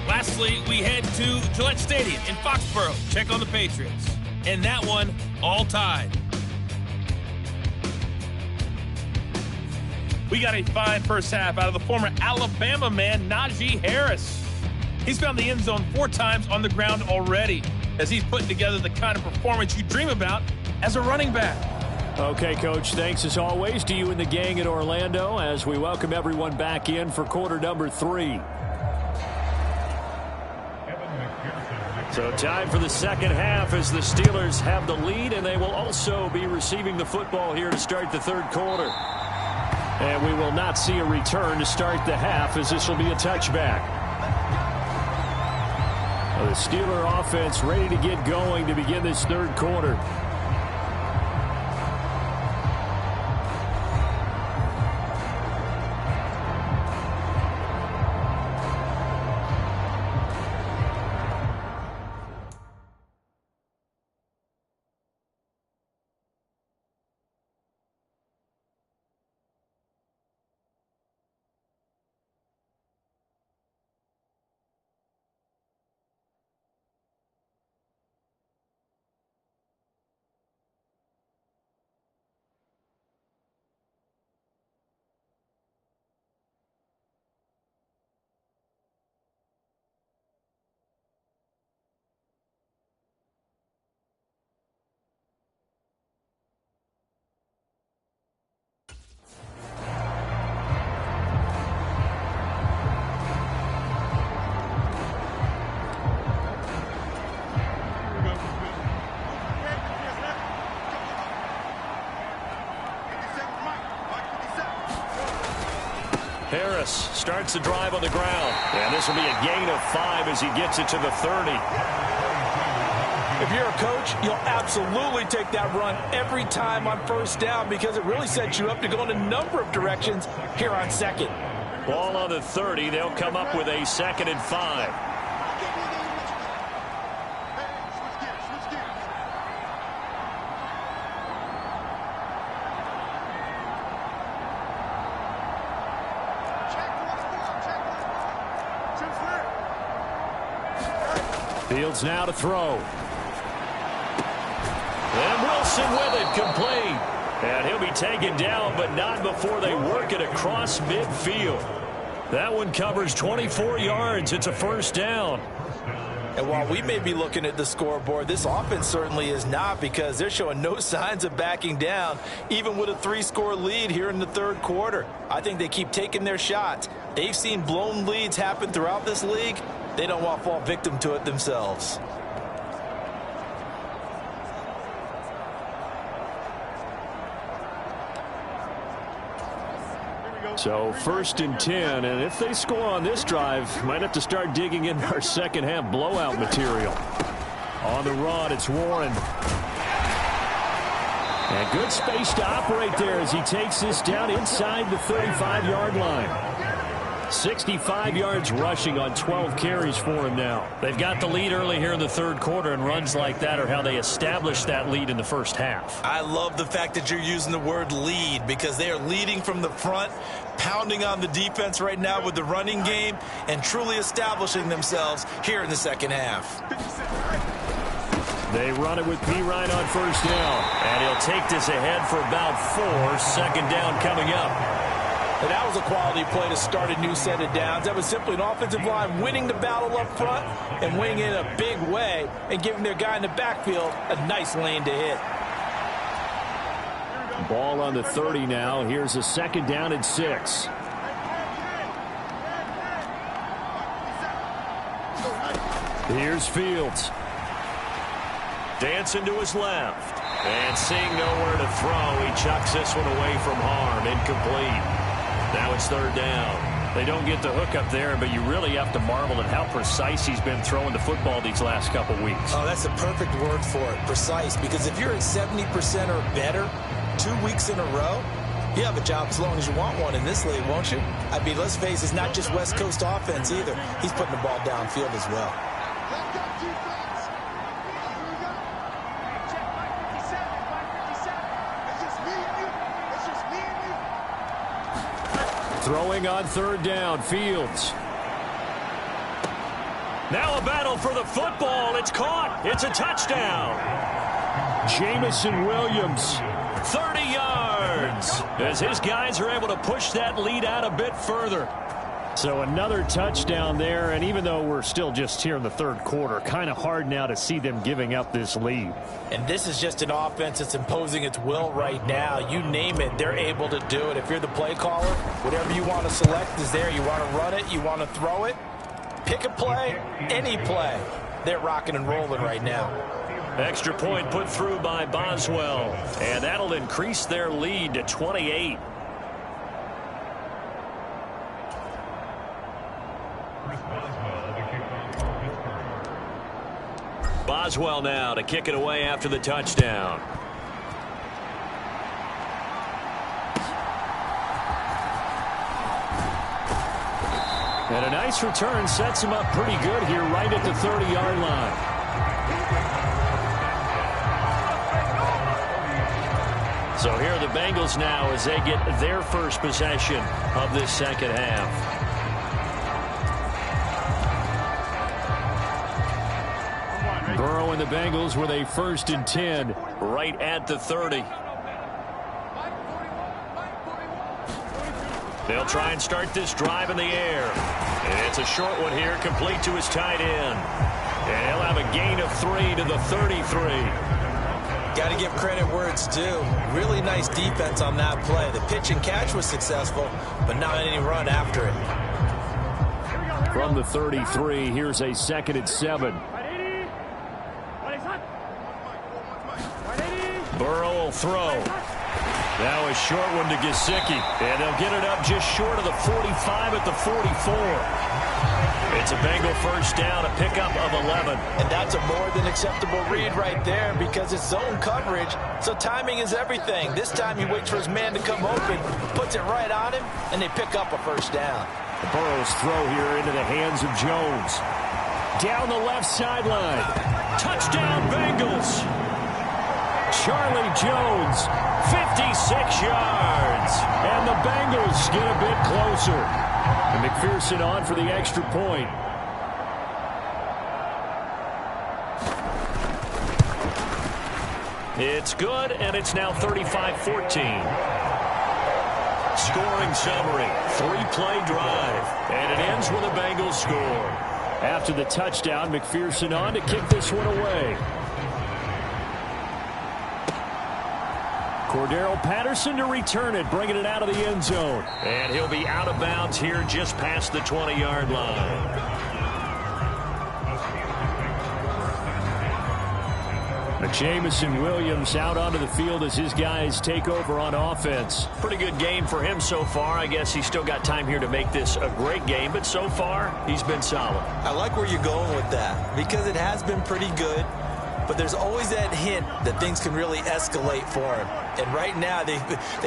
Lastly, we head to Gillette Stadium in Foxborough. Check on the Patriots. And that one, all tied. We got a fine first half out of the former Alabama man, Najee Harris. He's found the end zone 4 times on the ground already, as he's putting together the kind of performance you dream about as a running back. Okay, Coach, thanks as always to you and the gang in Orlando as we welcome everyone back in for quarter number 3. So time for the second half as the Steelers have the lead, and they will also be receiving the football here to start the third quarter. And we will not see a return to start the half, as this will be a touchback. The Steeler offense ready to get going to begin this third quarter. Harris starts the drive on the ground. And this will be a gain of 5 as he gets it to the 30. If you're a coach, you'll absolutely take that run every time on first down because it really sets you up to go in a number of directions here on second. Ball on the 30. They'll come up with a 2nd and 5. Fields now to throw. And Wilson with it, complete. And he'll be taken down, but not before they work it across midfield. That one covers 24 yards. It's a first down. And while we may be looking at the scoreboard, this offense certainly is not, because they're showing no signs of backing down, even with a 3-score lead here in the third quarter. I think they keep taking their shots. They've seen blown leads happen throughout this league. They don't want to fall victim to it themselves. So 1st and 10, and if they score on this drive, might have to start digging in our second half blowout material. On the run, it's Warren. And good space to operate there as he takes this down inside the 35-yard line. 65 yards rushing on 12 carries for him now. They've got the lead early here in the third quarter, and runs like that are how they established that lead in the first half. I love the fact that you're using the word lead, because they are leading from the front, pounding on the defense right now with the running game, and truly establishing themselves here in the second half. They run it with P-Ryan on first down, and he'll take this ahead for about 4. Second down coming up. And that was a quality play to start a new set of downs. That was simply an offensive line winning the battle up front and winning it in a big way and giving their guy in the backfield a nice lane to hit. Ball on the 30 now. Here's a second down and 6. Here's Fields. Dancing to his left. And seeing nowhere to throw, he chucks this one away from harm. Incomplete. Now it's third down. They don't get the hook up there, but you really have to marvel at how precise he's been throwing the football these last couple weeks. Oh, that's the perfect word for it, precise. Because if you're at 70% or better 2 weeks in a row, you have a job as long as you want one in this league, won't you? I mean, let's face it, it's not just West Coast offense either. He's putting the ball downfield as well. Throwing on third down, Fields. Now a battle for the football. It's caught. It's a touchdown. Jamison Williams, 30 yards, as his guys are able to push that lead out a bit further. So another touchdown there, and even though we're still just here in the third quarter, kind of hard now to see them giving up this lead. And this is just an offense that's imposing its will right now. You name it, they're able to do it. If you're the play caller, whatever you want to select is there. You want to run it, you want to throw it, pick a play, any play. They're rocking and rolling right now. Extra point put through by Boswell, and that'll increase their lead to 28. Boswell now to kick it away after the touchdown. And a nice return sets him up pretty good here right at the 30-yard line. So here are the Bengals now as they get their first possession of this second half. Burrow and the Bengals with a 1st and 10 right at the 30. They'll try and start this drive in the air. And it's a short one here, complete to his tight end. And he'll have a gain of 3 to the 33. Got to give credit where it's due. Really nice defense on that play. The pitch and catch was successful, but not any run after it. From the 33, here's a 2nd and 7. Burrow will throw. Now a short one to Gesicki. And they'll get it up just short of the 45 at the 44. It's a Bengal first down, a pickup of 11. And that's a more than acceptable read right there because it's zone coverage, so timing is everything. This time he waits for his man to come open, puts it right on him, and they pick up a first down. Burrow's throw here into the hands of Jones. Down the left sideline. Touchdown Bengals. Charlie Jones, 56 yards. And the Bengals get a bit closer. And McPherson on for the extra point. It's good, and it's now 35-14. Scoring summary, 3-play drive, and it ends with a Bengals score. After the touchdown, McPherson on to kick this one away. Cordero Patterson to return it, bringing it out of the end zone. And he'll be out of bounds here just past the 20-yard line. Jamison Williams out onto the field as his guys take over on offense. Pretty good game for him so far. I guess he's still got time here to make this a great game, but so far he's been solid. I like where you're going with that because it has been pretty good, but there's always that hint that things can really escalate for him. And right now they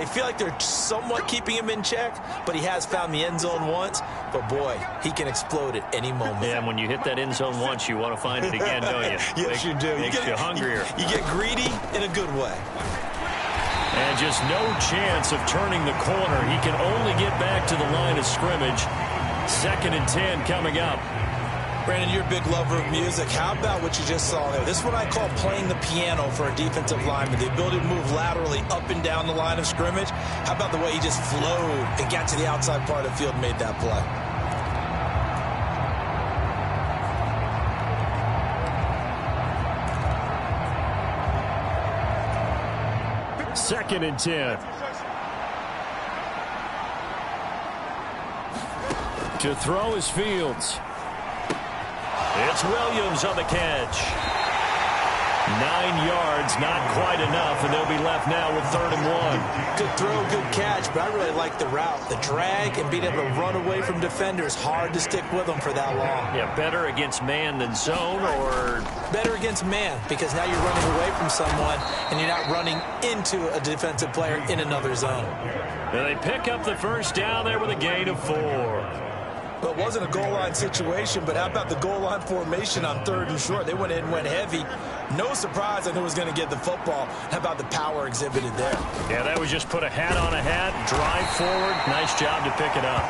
feel like they're somewhat keeping him in check, but he has found the end zone once. But, boy, he can explode at any moment. Yeah, and when you hit that end zone once, you want to find it again, don't you? Yes, you do. Makes you hungrier. You get greedy in a good way. And just no chance of turning the corner. He can only get back to the line of scrimmage. 2nd and 10 coming up. Brandon, you're a big lover of music. How about what you just saw there? This is what I call playing the piano for a defensive lineman. The ability to move laterally up and down the line of scrimmage. How about the way he just flowed and got to the outside part of the field and made that play? Second and 10. To throw is Fields. It's Williams on the catch. 9 yards, not quite enough, and they'll be left now with 3rd and 1. Good throw, good catch, but I really like the route. The drag and being able to run away from defenders, hard to stick with them for that long. Yeah, better against man than zone, or? Better against man, because now you're running away from someone, and you're not running into a defensive player in another zone. And they pick up the first down there with a gain of 4. Well, it wasn't a goal line situation, but how about the goal line formation on 3rd and short? They went in, went heavy. No surprise on who was going to get the football. How about the power exhibited there? Yeah, that was just put a hat on a hat, drive forward. Nice job to pick it up.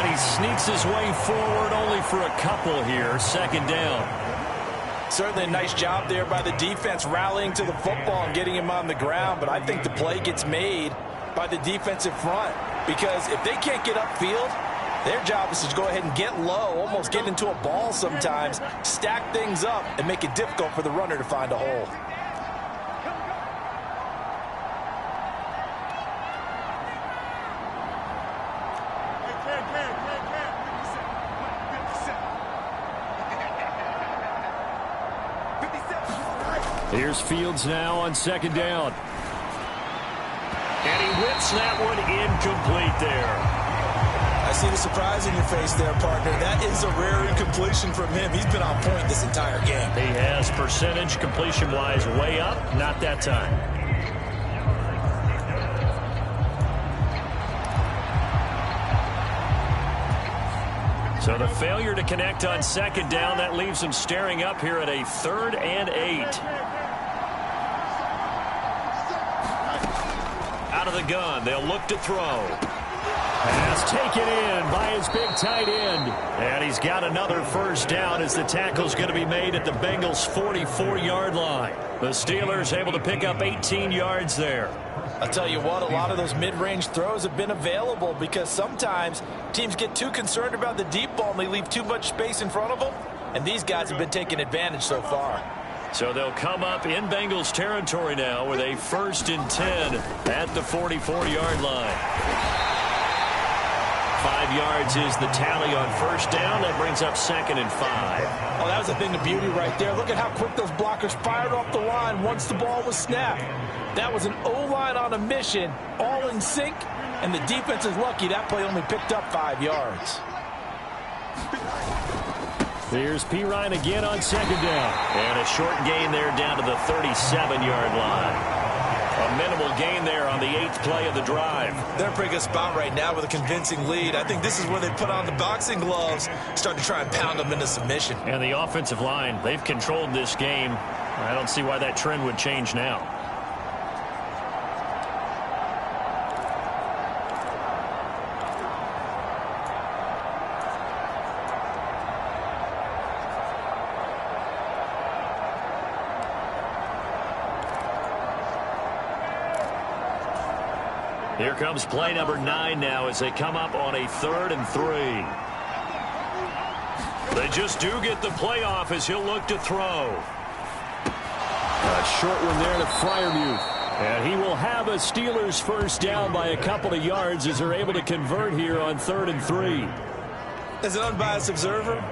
And he sneaks his way forward only for a couple here. 2nd down. Certainly a nice job there by the defense rallying to the football and getting him on the ground, but I think the play gets made by the defensive front because if they can't get upfield, their job is to go ahead and get low, almost get into a ball sometimes, stack things up, and make it difficult for the runner to find a hole. Here's Fields now on 2nd down. And he whips that one incomplete there. I see the surprise in your face there, partner. That is a rare incompletion from him. He's been on point this entire game. He has percentage completion-wise way up. Not that time. So the failure to connect on 2nd down, that leaves him staring up here at a 3rd and 8. Out of the gun, they'll look to throw. Pass taken in by his big tight end. And he's got another first down as the tackle's going to be made at the Bengals' 44-yard line. The Steelers able to pick up 18 yards there. I'll tell you what, a lot of those mid-range throws have been available because sometimes teams get too concerned about the deep ball and they leave too much space in front of them. And these guys have been taking advantage so far. So they'll come up in Bengals territory now with a 1st and 10 at the 44-yard line. 5 yards is the tally on first down. That brings up 2nd and 5. Oh, that was a thing of beauty right there. Look at how quick those blockers fired off the line once the ball was snapped. That was an O-line on a mission, all in sync, and the defense is lucky that play only picked up 5 yards. Here's Pirine again on 2nd down. And a short gain there down to the 37-yard line. A minimal gain there on the 8th play of the drive. They're in a pretty good spot right now with a convincing lead. I think this is where they put on the boxing gloves, start to try and pound them into submission. And the offensive line, they've controlled this game. I don't see why that trend would change now. Here comes play number 9 now as they come up on a 3rd and 3. They just do get the playoff as he'll look to throw. A short one there to Freiermuth. And he will have a Steelers first down by a couple of yards as they're able to convert here on 3rd and 3. As an unbiased observer,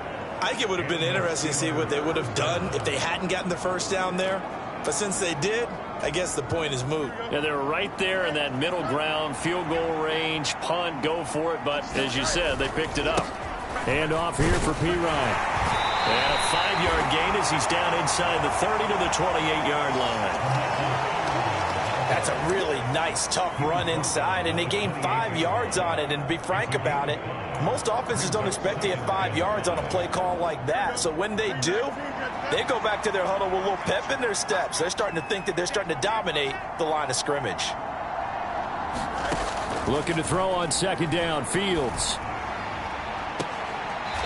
I think it would have been interesting to see what they would have done if they hadn't gotten the first down there. But since they did, I guess the point is moot. Yeah, they're right there in that middle ground, field goal range, punt, go for it. But as you said, they picked it up. Hand off here for P. Ryan. And a 5-yard gain as he's down inside the 30 to the 28-yard line. That's a really nice, tough run inside, and they gained 5 yards on it. And to be frank about it, most offenses don't expect to get 5 yards on a play call like that. So when they do, they go back to their huddle with a little pep in their steps. They're starting to think that they're starting to dominate the line of scrimmage. Looking to throw on 2nd down, Fields.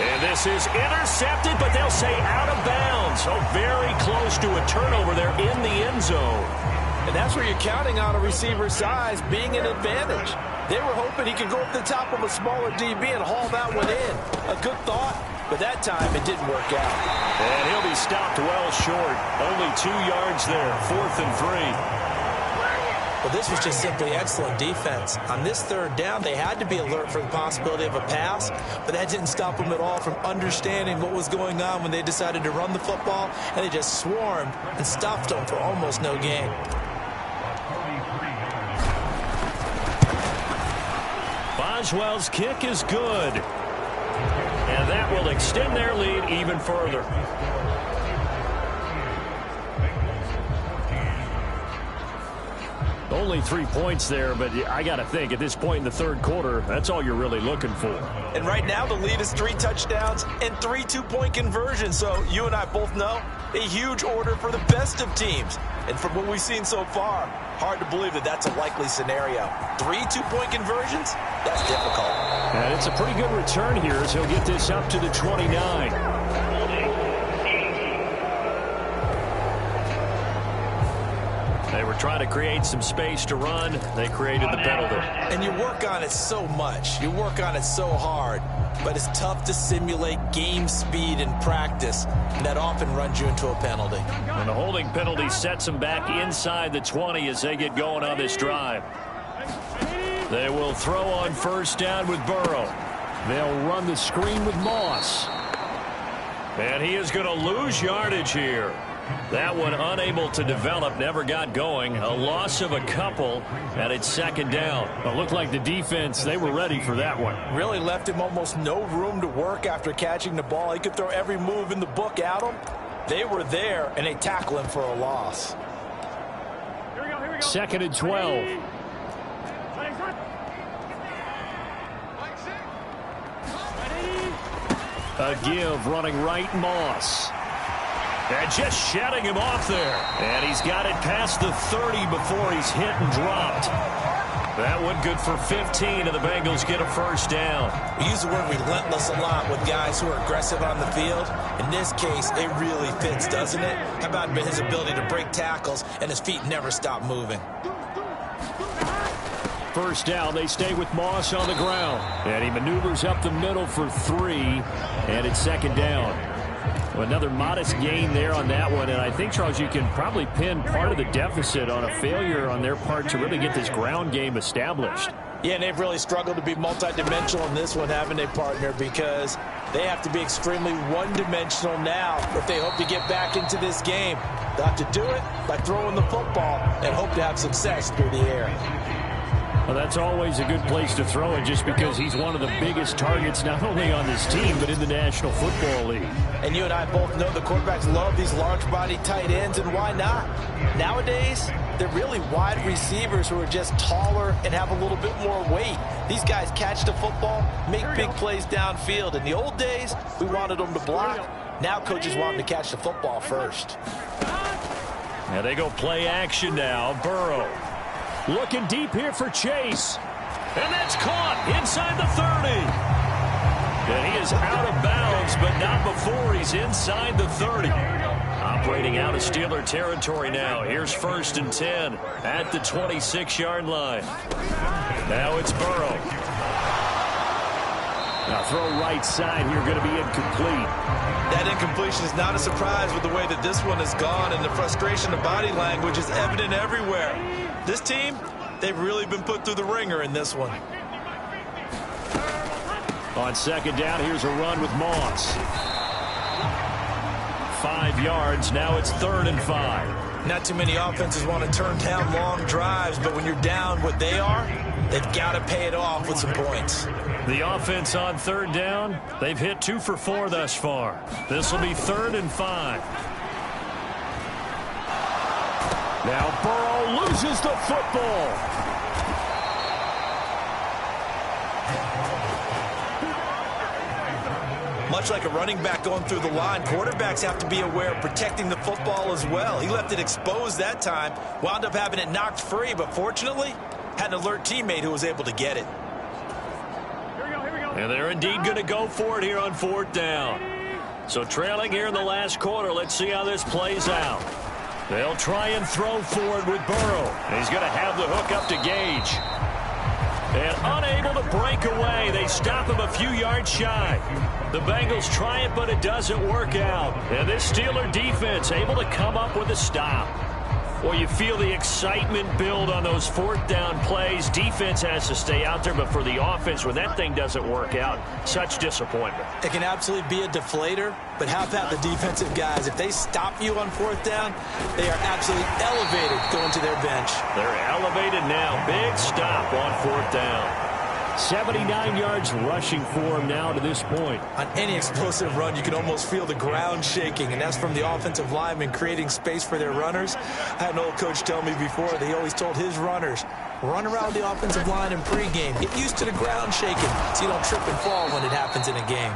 And this is intercepted, but they'll say out of bounds. So very close to a turnover there in the end zone. And that's where you're counting on a receiver's size being an advantage. They were hoping he could go up the top of a smaller DB and haul that one in. A good thought, but that time it didn't work out. And he'll be stopped well short. Only 2 yards there, 4th and 3. Well, this was just simply excellent defense. On this 3rd down, they had to be alert for the possibility of a pass, but that didn't stop them at all from understanding what was going on when they decided to run the football, and they just swarmed and stuffed them for almost no gain. Boswell's kick is good. And that will extend their lead even further. Only 3 points there, but I got to think at this point in the 3rd quarter, that's all you're really looking for. And right now the lead is 3 touchdowns and 3 2-point conversions. So you and I both know a huge order for the best of teams. And from what we've seen so far, hard to believe that that's a likely scenario. 3 2-point conversions? That's difficult. And it's a pretty good return here as he'll get this up to the 29. They were trying to create some space to run. They created the penalty. And you work on it so much. You work on it so hard. But it's tough to simulate game speed in practice. And that often runs you into a penalty. And the holding penalty sets them back inside the 20 as they get going on this drive. They will throw on 1st down with Burrow. They'll run the screen with Moss. And he is going to lose yardage here. That one unable to develop, never got going. A loss of a couple, and it's 2nd down. It looked like the defense, they were ready for that one. Really left him almost no room to work after catching the ball. He could throw every move in the book at him. They were there, and they tackle him for a loss. 2nd and 12. A give running right, Moss. And just shutting him off there. And he's got it past the 30 before he's hit and dropped. That one good for 15, and the Bengals get a 1st down. We use the word relentless a lot with guys who are aggressive on the field. In this case, it really fits, doesn't it? How about his ability to break tackles and his feet never stop moving? 1st down, they stay with Moss on the ground. And he maneuvers up the middle for 3, and it's 2nd down. Well, another modest gain there on that one, and I think, Charles, you can probably pin part of the deficit on a failure on their part to really get this ground game established. Yeah, and they've really struggled to be multidimensional in this one, haven't they, partner? Because they have to be extremely one-dimensional now if they hope to get back into this game. They'll have to do it by throwing the football and hope to have success through the air. Well, that's always a good place to throw it just because he's one of the biggest targets not only on this team but in the National Football League. And you and I both know the quarterbacks love these large-body tight ends, and why not? Nowadays, they're really wide receivers who are just taller and have a little bit more weight. These guys catch the football, make big plays downfield. In the old days, we wanted them to block. Now coaches want them to catch the football first. Now they go play action now. Burrow. Looking deep here for Chase. And that's caught inside the 30. And he is out of bounds, but not before he's inside the 30. operating out of Steeler territory now. Here's 1st and 10 at the 26-yard line. Now it's Burrow. Now throw right side here, going to be incomplete. That incompletion is not a surprise with the way that this one has gone, and the frustration of body language is evident everywhere. This team, they've really been put through the ringer in this one. On 2nd down, here's a run with Moss. 5 yards, now it's 3rd and 5. Not too many offenses want to turn down long drives, but when you're down what they are, they've got to pay it off with some points. The offense on 3rd down, they've hit 2 for 4 thus far. This will be 3rd and 5. Now Burrow loses the football. Much like a running back going through the line, quarterbacks have to be aware of protecting the football as well. He left it exposed that time, wound up having it knocked free, but fortunately, had an alert teammate who was able to get it. And they're indeed going to go for it here on 4th down. So trailing here in the last quarter, let's see how this plays out. They'll try and throw forward with Burrow. And he's going to have the hook up to Gage. And unable to break away, they stop him a few yards shy. The Bengals try it, but it doesn't work out. And this Steeler defense able to come up with a stop. Well, you feel the excitement build on those 4th down plays. Defense has to stay out there, but for the offense, when that thing doesn't work out, such disappointment. It can absolutely be a deflator, but how about the defensive guys? If they stop you on 4th down, they are absolutely elevated going to their bench. They're elevated now. Big stop on 4th down. 79 yards rushing for him now to this point. On any explosive run, you can almost feel the ground shaking, and that's from the offensive linemen creating space for their runners. I had an old coach tell me before that he always told his runners, run around the offensive line in pregame. Get used to the ground shaking so you don't trip and fall when it happens in a game.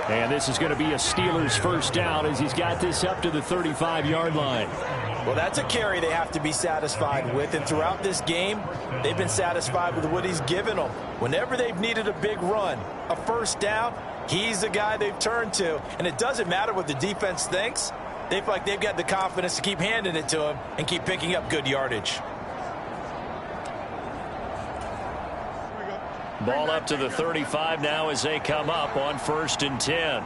And this is going to be a Steelers 1st down as he's got this up to the 35-yard line. Well, that's a carry they have to be satisfied with, and throughout this game, they've been satisfied with what he's given them. Whenever they've needed a big run, a 1st down, he's the guy they've turned to. And it doesn't matter what the defense thinks. They feel like they've got the confidence to keep handing it to him and keep picking up good yardage. Ball up to the 35 now as they come up on 1st and 10.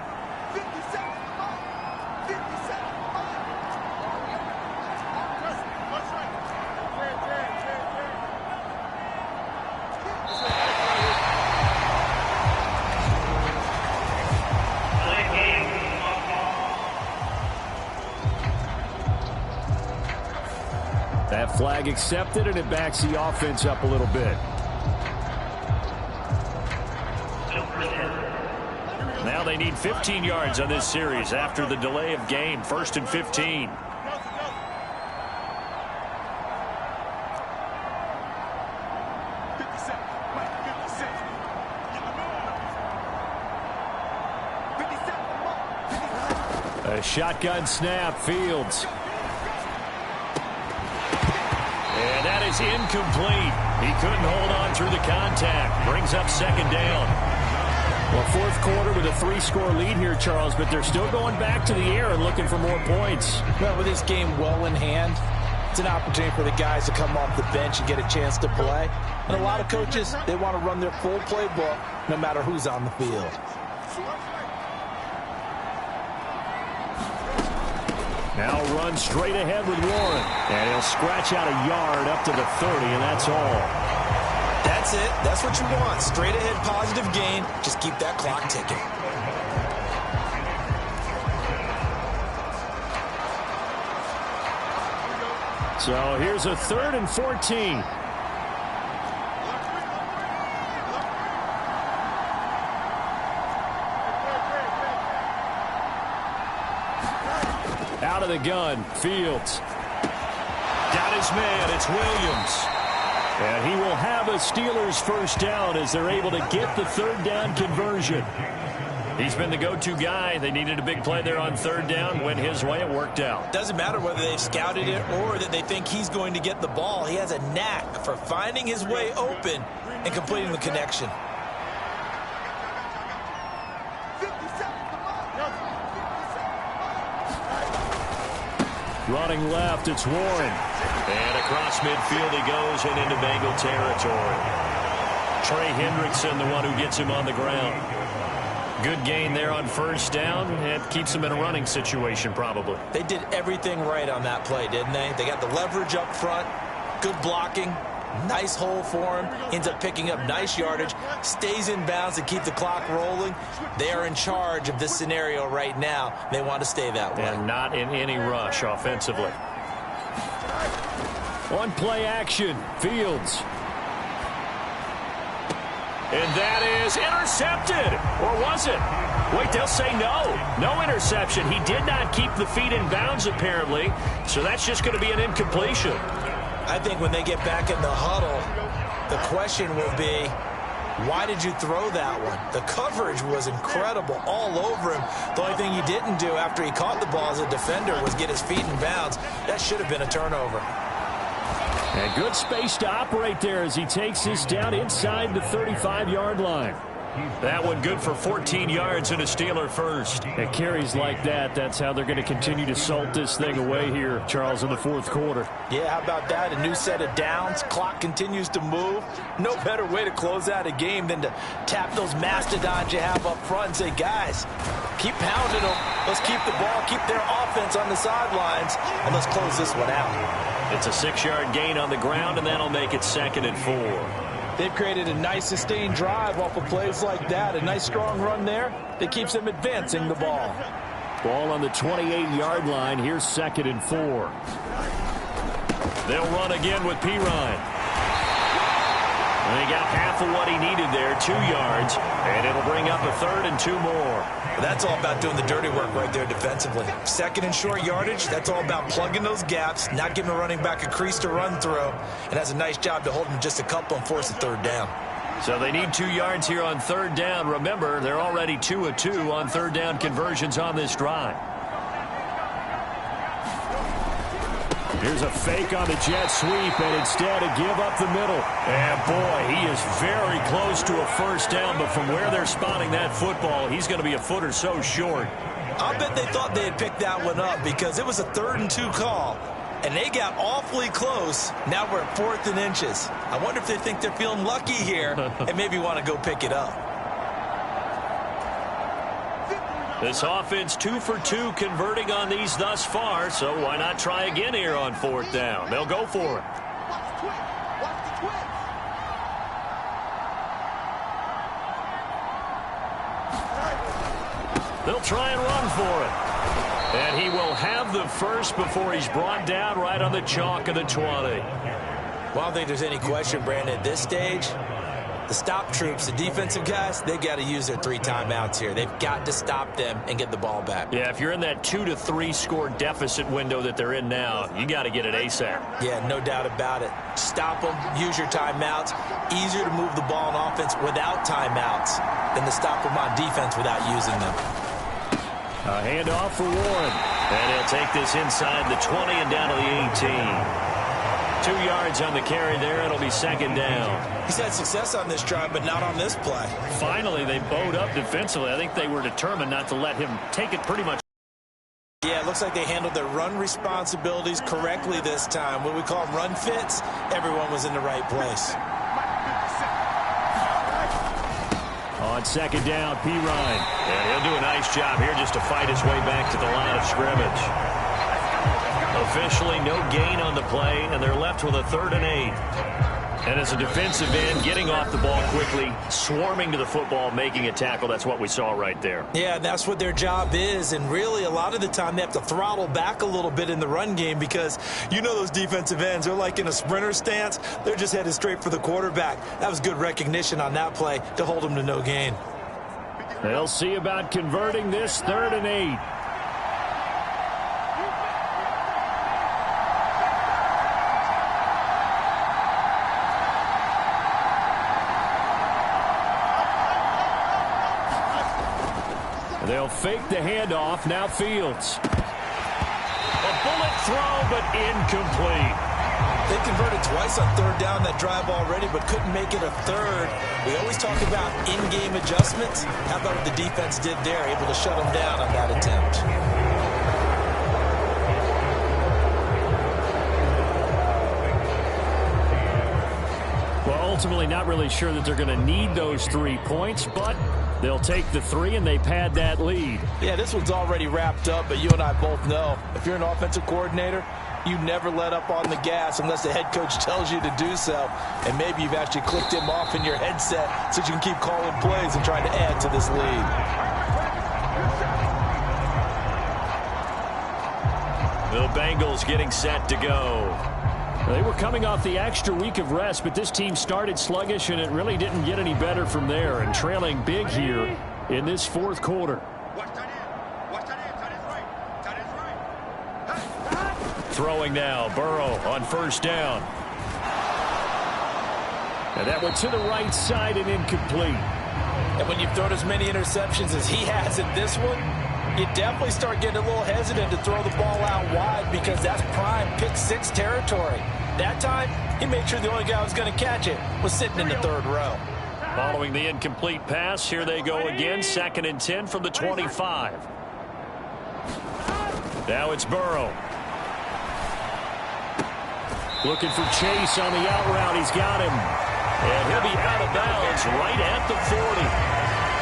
That flag accepted, and it backs the offense up a little bit. Now they need 15 yards on this series after the delay of game. 1st and 15. A shotgun snap, Fields. And that is incomplete. He couldn't hold on through the contact. Brings up 2nd down. Well, 4th quarter with a 3-score lead here, Charles, but they're still going back to the air and looking for more points. Well, with this game well in hand, it's an opportunity for the guys to come off the bench and get a chance to play. And a lot of coaches, they want to run their full playbook no matter who's on the field. Now run straight ahead with Warren. And he'll scratch out a yard up to the 30, and that's all. That's it. That's what you want. Straight ahead positive gain. Just keep that clock ticking. So here's a 3rd and 14. Out of the gun, Fields. Got his man, it's Williams. And he will have a Steelers 1st down as they're able to get the 3rd down conversion. He's been the go-to guy. They needed a big play there on 3rd down. Went his way, it worked out. Doesn't matter whether they've scouted it or that they think he's going to get the ball. He has a knack for finding his way open and completing the connection. Running left, it's Warren. And across midfield he goes and into Bengal territory. Trey Hendrickson, the one who gets him on the ground. Good gain there on first down. It keeps him in a running situation probably. They did everything right on that play, didn't they? They got the leverage up front, good blocking, nice hole for him, ends up picking up nice yardage, stays in bounds to keep the clock rolling. They are in charge of this scenario right now. They want to stay that way. And not in any rush offensively. On play action, Fields. And that is intercepted. Or was it? Wait, they'll say no. No interception. He did not keep the feet in bounds, apparently. So that's just going to be an incompletion. I think when they get back in the huddle, the question will be, why did you throw that one? The coverage was incredible all over him. The only thing he didn't do after he caught the ball as a defender was get his feet in bounds. That should have been a turnover. And good space to operate there as he takes this down inside the 35-yard line. That one good for 14 yards and a Steeler first. At carries like that, that's how they're going to continue to salt this thing away here, Charles, in the fourth quarter. Yeah, how about that? A new set of downs. Clock continues to move. No better way to close out a game than to tap those mastodons you have up front and say, guys, keep pounding them. Let's keep the ball, keep their offense on the sidelines, and let's close this one out. It's a 6-yard gain on the ground, and that'll make it 2nd and 4. They've created a nice sustained drive off of plays like that. A nice strong run there that keeps them advancing the ball. Ball on the 28-yard line. Here's 2nd and 4. They'll run again with Pirine. And he got half of what he needed there, 2 yards, and it'll bring up a 3rd and 2 more. That's all about doing the dirty work right there defensively. 2nd and short yardage, that's all about plugging those gaps, not giving a running back a crease to run through, and has a nice job to hold him just a couple and force a 3rd down. So they need 2 yards here on 3rd down. Remember, they're already 2 of 2 on 3rd down conversions on this drive. Here's a fake on the jet sweep, and instead a give up the middle. And boy, he is very close to a first down, but from where they're spotting that football, he's going to be a foot or so short. I'll bet they thought they had picked that one up because it was a 3rd and 2 call, and they got awfully close. Now we're at 4th and inches. I wonder if they think they're feeling lucky here and maybe want to go pick it up. This offense 2 for 2 converting on these thus far, so why not try again here on 4th down? They'll go for it. They'll try and run for it. And he will have the first before he's brought down right on the chalk of the 20. Well, I don't think there's any question, Brandon, at this stage, the stop troops, the defensive guys, they got to use their 3 timeouts here. They've got to stop them and get the ball back. Yeah, if you're in that 2 to 3 score deficit window that they're in now, you got to get it ASAP. Yeah, no doubt about it. Stop them, use your timeouts. Easier to move the ball on offense without timeouts than to stop them on defense without using them. A handoff for Warren. And he'll take this inside the 20 and down to the 18. 2 yards on the carry there. It'll be 2nd down. He's had success on this drive, but not on this play. Finally, they bowed up defensively. I think they were determined not to let him take it pretty much. Yeah, it looks like they handled their run responsibilities correctly this time. What we call run fits, everyone was in the right place. On 2nd down, Pirine. And he'll do a nice job here just to fight his way back to the line of scrimmage. Officially no gain on the play, and they're left with a 3rd and 8. And as a defensive end, getting off the ball quickly, swarming to the football, making a tackle, that's what we saw right there. Yeah, that's what their job is, and really a lot of the time they have to throttle back a little bit in the run game because you know those defensive ends, they're like in a sprinter stance. They're just headed straight for the quarterback. That was good recognition on that play to hold them to no gain. They'll see about converting this 3rd and 8. They'll fake the handoff. Now Fields. A bullet throw, but incomplete. They converted twice on 3rd down that drive already, but couldn't make it a 3rd. We always talk about in-game adjustments. How about what the defense did there, able to shut them down on that attempt? Well, ultimately not really sure that they're going to need those 3 points, but they'll take the 3 and they pad that lead. Yeah, this one's already wrapped up, but you and I both know if you're an offensive coordinator, you never let up on the gas unless the head coach tells you to do so. And maybe you've actually clicked him off in your headset so you can keep calling plays and trying to add to this lead. The Bengals getting set to go. They were coming off the extra week of rest, but this team started sluggish, and it really didn't get any better from there, and trailing big here in this fourth quarter. Throwing now, Burrow on first down. And that went to the right side and incomplete. And when you've thrown as many interceptions as he has in this one, you definitely start getting a little hesitant to throw the ball out wide because that's prime pick 6 territory. That time, he made sure the only guy who was going to catch it was sitting in the third row. Following the incomplete pass, here they go again, 2nd and 10 from the 25. Now it's Burrow. Looking for Chase on the out route. He's got him. And he'll be out of bounds right at the 40.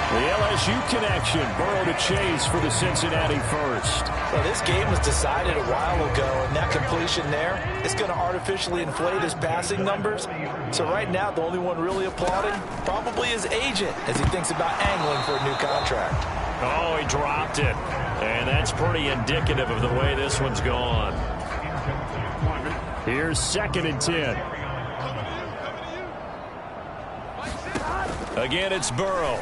The LSU connection, Burrow to Chase for the Cincinnati first. Well, this game was decided a while ago, and that completion there is going to artificially inflate his passing numbers. So right now, the only one really applauding probably his agent as he thinks about angling for a new contract. Oh, he dropped it. And that's pretty indicative of the way this one's gone. Here's 2nd and 10. Again, it's Burrow.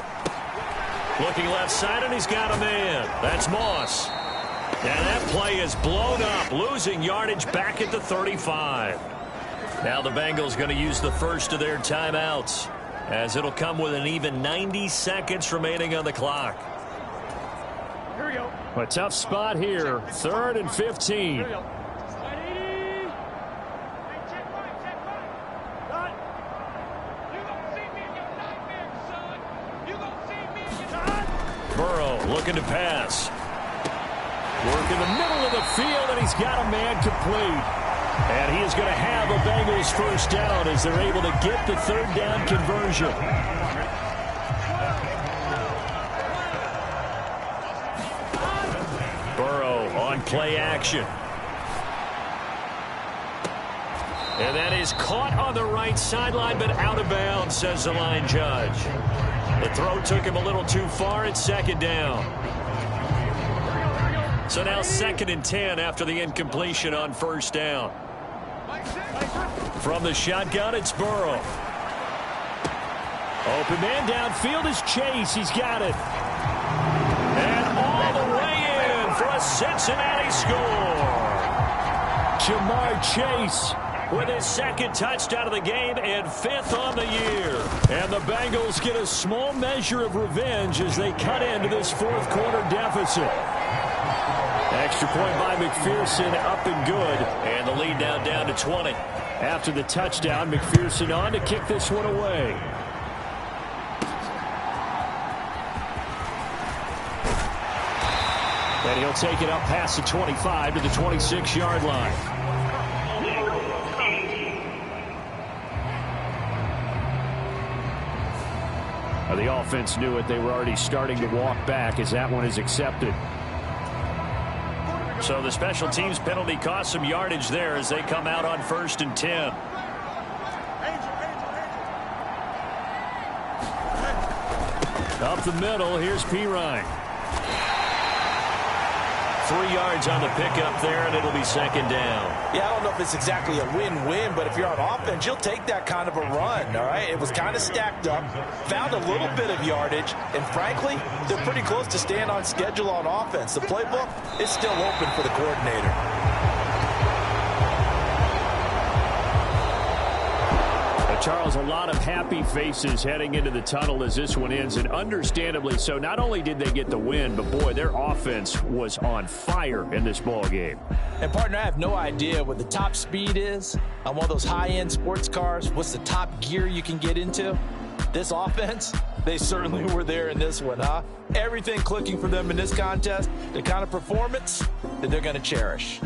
Looking left side, and he's got a man. That's Moss. And that play is blown up, losing yardage back at the 35. Now the Bengals going to use the first of their timeouts, as it'll come with an even 90 seconds remaining on the clock. Here we go. A tough spot here, 3rd and 15. Here we go. Burrow looking to pass. Work in the middle of the field, and he's got a man complete. And he is going to have a Bengals first down as they're able to get the 3rd down conversion. Burrow on play action. And that is caught on the right sideline, but out of bounds, says the line judge. The throw took him a little too far. It's 2nd down. So now 2nd and 10 after the incompletion on first down. From the shotgun, it's Burrow. Open man downfield is Chase. He's got it. And all the way in for a Cincinnati score. Jamar Chase with his 2nd touchdown of the game and 5th on the year. And the Bengals get a small measure of revenge as they cut into this 4th quarter deficit. Extra point by McPherson, up and good. And the lead now down to 20. After the touchdown, McPherson on to kick this one away. And he'll take it up past the 25 to the 26-yard line. The offense knew it. They were already starting to walk back as that one is accepted. So the special teams penalty cost some yardage there as they come out on 1st and 10. Up the middle, here's Pirine. 3 yards on the pickup there, and it'll be 2nd down. Yeah, I don't know if it's exactly a win-win, but if you're on offense, you'll take that kind of a run, all right? It was kind of stacked up, found a little bit of yardage, and frankly, they're pretty close to staying on schedule on offense. The playbook is still open for the coordinator. Charles, a lot of happy faces heading into the tunnel as this one ends, and understandably so. Not only did they get the win, but boy, their offense was on fire in this ball game. And partner, I have no idea what the top speed is on one of those high-end sports cars. What's the top gear you can get into? This offense, they certainly were there in this one, huh? Everything clicking for them in this contest, the kind of performance that they're going to cherish.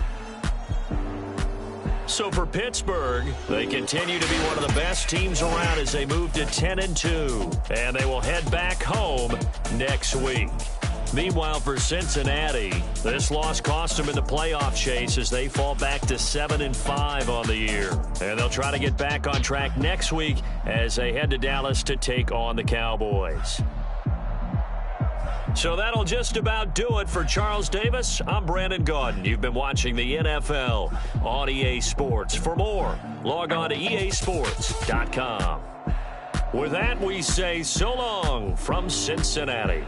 So for Pittsburgh, they continue to be one of the best teams around as they move to 10-2, and they will head back home next week. Meanwhile, for Cincinnati, this loss cost them in the playoff chase as they fall back to 7-5 on the year. And they'll try to get back on track next week as they head to Dallas to take on the Cowboys. So that'll just about do it for Charles Davis. I'm Brandon Gaudin. You've been watching the NFL on EA Sports. For more, log on to easports.com. With that, we say so long from Cincinnati.